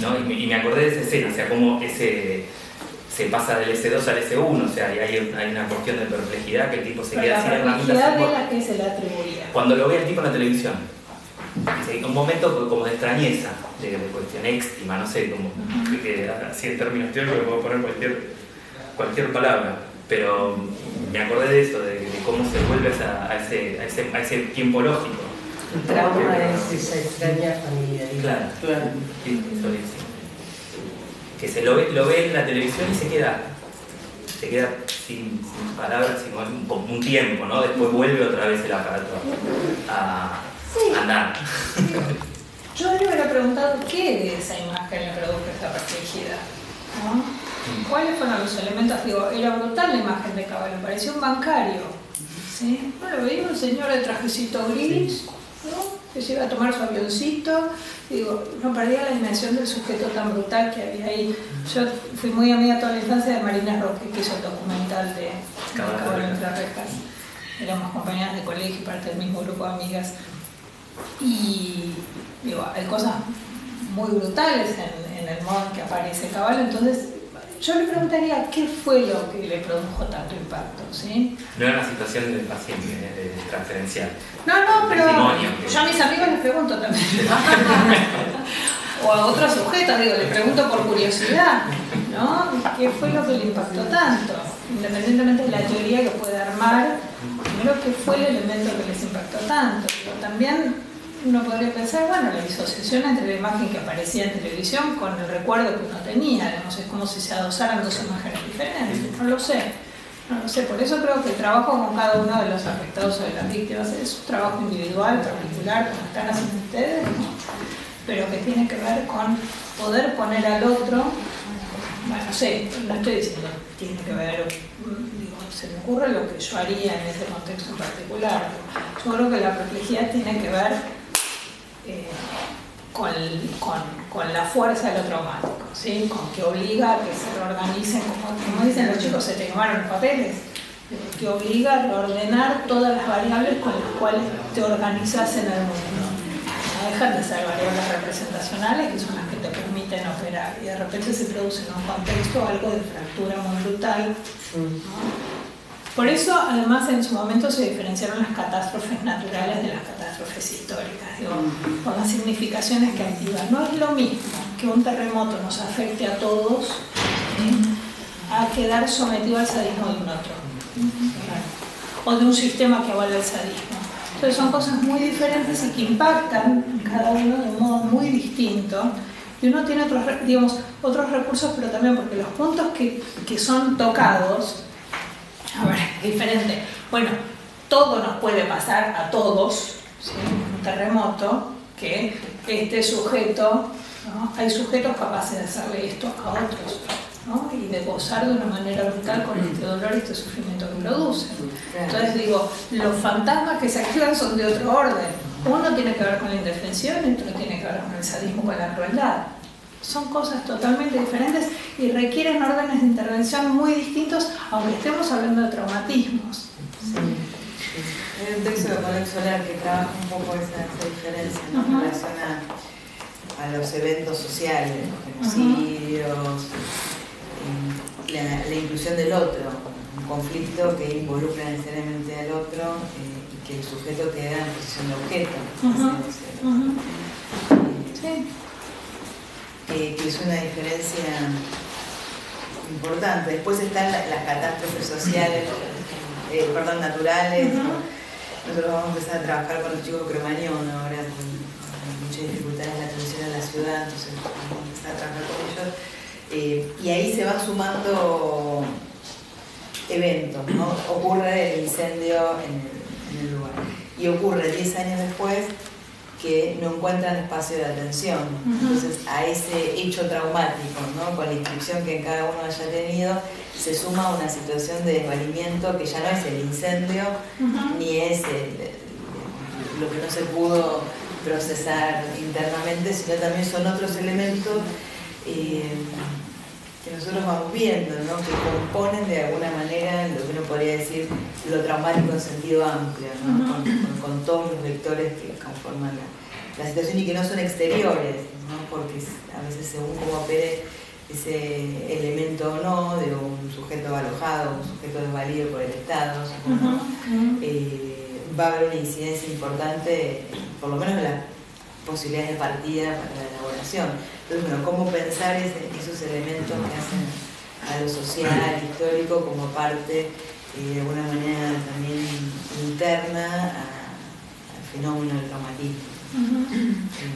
¿no? Y me acordé de esa escena, o sea, cómo se pasa del S2 al S1, o sea, hay una cuestión de perplejidad que el tipo se queda sin herramientas. ¿La perplejidad de la que se le atribuía? Cuando lo ve el tipo en la televisión, un momento como de extrañeza, de cuestión éxtima, no sé, como así en términos teóricos puedo poner cualquier palabra. Pero me acordé de eso, de cómo se vuelve a ese tiempo lógico. El trauma es esa extraña familiaridad. Claro. Sí, eso es. Que se lo ve en la televisión y se queda sin palabras, sino un tiempo, ¿no? Después vuelve otra vez el aparato a andar. Yo le hubiera preguntado qué de esa imagen le produjo esa perplejidad, ¿no? ¿Cuáles fueron los elementos? Digo, era brutal la imagen de Cavallo, parecía un bancario, ¿sí? Bueno, veía un señor de trajecito gris, ¿no? Que se iba a tomar su avioncito. Digo, no perdía la dimensión del sujeto tan brutal que había ahí. Yo fui muy amiga toda la infancia de Marina Roque, que hizo el documental de Cavallo entre rejas. Éramos compañeras de colegio y parte del mismo grupo de amigas. Y digo, hay cosas muy brutales en el modo en que aparece Cavallo. Entonces, yo le preguntaría qué fue lo que le produjo tanto impacto, ¿sí? No era una situación de paciente, de transferencial. No, pero yo a mis amigos les pregunto también. O a otros sujetos, digo, les pregunto por curiosidad, ¿no? ¿Qué fue lo que le impactó tanto? Independientemente de la teoría que puede armar, primero, ¿qué fue el elemento que les impactó tanto? Pero también uno podría pensar, bueno, la disociación entre la imagen que aparecía en televisión con el recuerdo que uno tenía, digamos, es como si se adosaran dos imágenes diferentes, no lo sé, por eso creo que el trabajo con cada uno de los afectados o de las víctimas es un trabajo individual, particular, como están haciendo ustedes, ¿no? Pero que tiene que ver con poder poner al otro, bueno, no sé, no estoy diciendo tiene que ver, digo, se me ocurre lo que yo haría en ese contexto en particular. Yo creo que la perplejidad tiene que ver con la fuerza de lo traumático, ¿sí? Con que obliga a que se reorganicen, como dicen los chicos, se te quemaron los papeles, que obliga a reordenar todas las variables con las cuales te organizas en el mundo. No dejan de ser variables representacionales, que son las que te permiten operar, y de repente se produce en un contexto algo de fractura muy brutal, ¿no? Por eso, además, en su momento se diferenciaron las catástrofes naturales de las catástrofes históricas, digo, con las significaciones que activan. No es lo mismo que un terremoto nos afecte a todos, ¿sí? a quedar sometido al sadismo de un otro, o de un sistema que avala el sadismo. Entonces son cosas muy diferentes y que impactan cada uno de un modo muy distinto. Y uno tiene otros, digamos, otros recursos, pero también porque los puntos que son tocados, a ver, es diferente. Bueno, todo nos puede pasar a todos, ¿sí? Un terremoto, que este sujeto, ¿no? Hay sujetos capaces de hacerle esto a otros, ¿no? Y de gozar de una manera brutal con este dolor y este sufrimiento que produce. Entonces digo, los fantasmas que se activan son de otro orden. Uno tiene que ver con la indefensión y otro tiene que ver con el sadismo, con la crueldad. Son cosas totalmente diferentes y requieren órdenes de intervención muy distintos, aunque estemos hablando de traumatismos. Sí. Hay un texto de Colette Soler que trabaja un poco esa diferencia, ¿no? En relación a los eventos sociales, los genocidios, la inclusión del otro, un conflicto que involucra necesariamente al otro y que el sujeto queda en posición de objeto. Sí. Que es una diferencia importante. Después están las catástrofes sociales, naturales. Nosotros vamos a empezar a trabajar con los chicos de Cromañón ahora, con muchas dificultades en la atención a la ciudad, entonces vamos a empezar a trabajar con ellos. Y ahí se van sumando eventos, ¿no? Ocurre el incendio en el lugar. Y ocurre 10 años después que no encuentran espacio de atención. Entonces, a ese hecho traumático, ¿no? Con la inscripción que cada uno haya tenido, se suma una situación de desvalimiento que ya no es el incendio, ni es lo que no se pudo procesar internamente, sino también son otros elementos que nosotros vamos viendo, ¿no? Que componen de alguna manera lo que uno podría decir lo traumático en sentido amplio, ¿no? Con todos los vectores que conforman la situación y que no son exteriores, ¿no? Porque a veces según cómo opere ese elemento o no, de un sujeto alojado, un sujeto desvalido por el Estado, va a haber una incidencia importante, por lo menos en las posibilidades de partida para la elaboración. Entonces, bueno, cómo pensar esos elementos que hacen a lo social, histórico, como parte, de alguna manera también interna al fenómeno del traumatismo.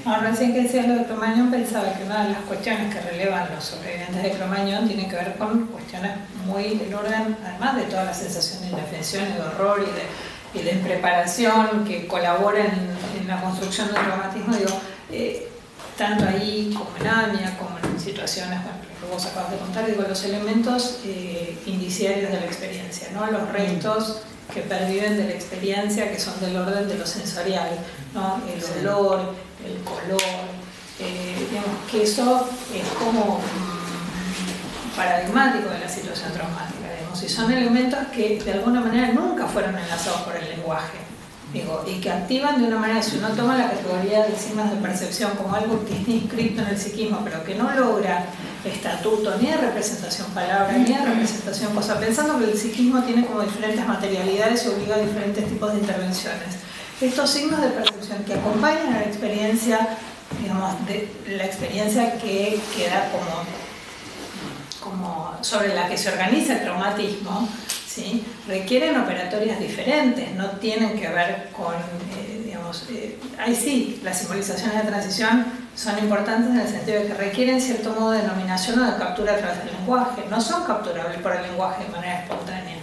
Ahora, recién que decías lo de Cromañón, pensaba que una de las cuestiones que relevan los sobrevivientes de Cromañón tiene que ver con cuestiones muy del orden, además de toda la sensación de indefensión y de horror y de impreparación que colaboran en la construcción del traumatismo, digo, tanto ahí como en AMIA, como en situaciones, bueno, lo que vos acabas de contar, digo, los elementos indiciarios de la experiencia, ¿no? Los restos que perviven de la experiencia, que son del orden de lo sensorial, ¿no? El olor, el color, digamos que eso es como paradigmático de la situación traumática, digamos, y son elementos que de alguna manera nunca fueron enlazados por el lenguaje, digo, y que activan de una manera, si uno toma la categoría de signos de percepción como algo que está inscrito en el psiquismo, pero que no logra estatuto ni de representación palabra, ni de representación cosa, pensando que el psiquismo tiene como diferentes materialidades y obliga a diferentes tipos de intervenciones. Estos signos de percepción que acompañan a la experiencia, digamos, de la experiencia que queda como sobre la que se organiza el traumatismo, ¿sí? Requieren operatorias diferentes, no tienen que ver con, digamos, ahí sí, las simbolizaciones de transición son importantes en el sentido de que requieren cierto modo de denominación o de captura a través del lenguaje, no son capturables por el lenguaje de manera espontánea,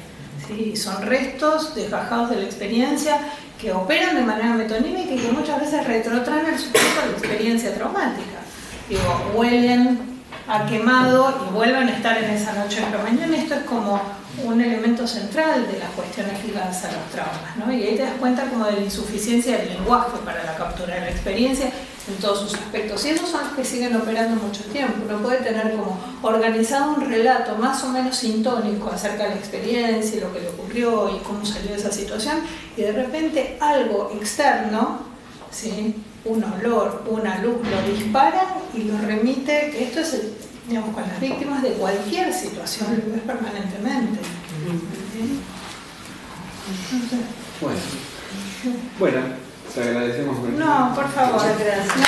¿sí? Son restos desgajados de la experiencia que operan de manera metonímica y que muchas veces retrotraen al sujeto a la experiencia traumática. Digo, huelen a quemado y vuelven a estar en esa noche en Cromañón. Esto es como un elemento central de las cuestiones ligadas a los traumas, ¿no? Y ahí te das cuenta como de la insuficiencia del lenguaje para la captura de la experiencia en todos sus aspectos. Y esos son los que siguen operando mucho tiempo. Uno puede tener como organizado un relato más o menos sintónico acerca de la experiencia y lo que le ocurrió y cómo salió de esa situación, y de repente algo externo, ¿sí? Un olor, una luz lo dispara y lo remite, que esto es, digamos, con las víctimas de cualquier situación, lo ves permanentemente. ¿Sí? Bueno, te agradecemos. No, por favor. Muchas gracias. No,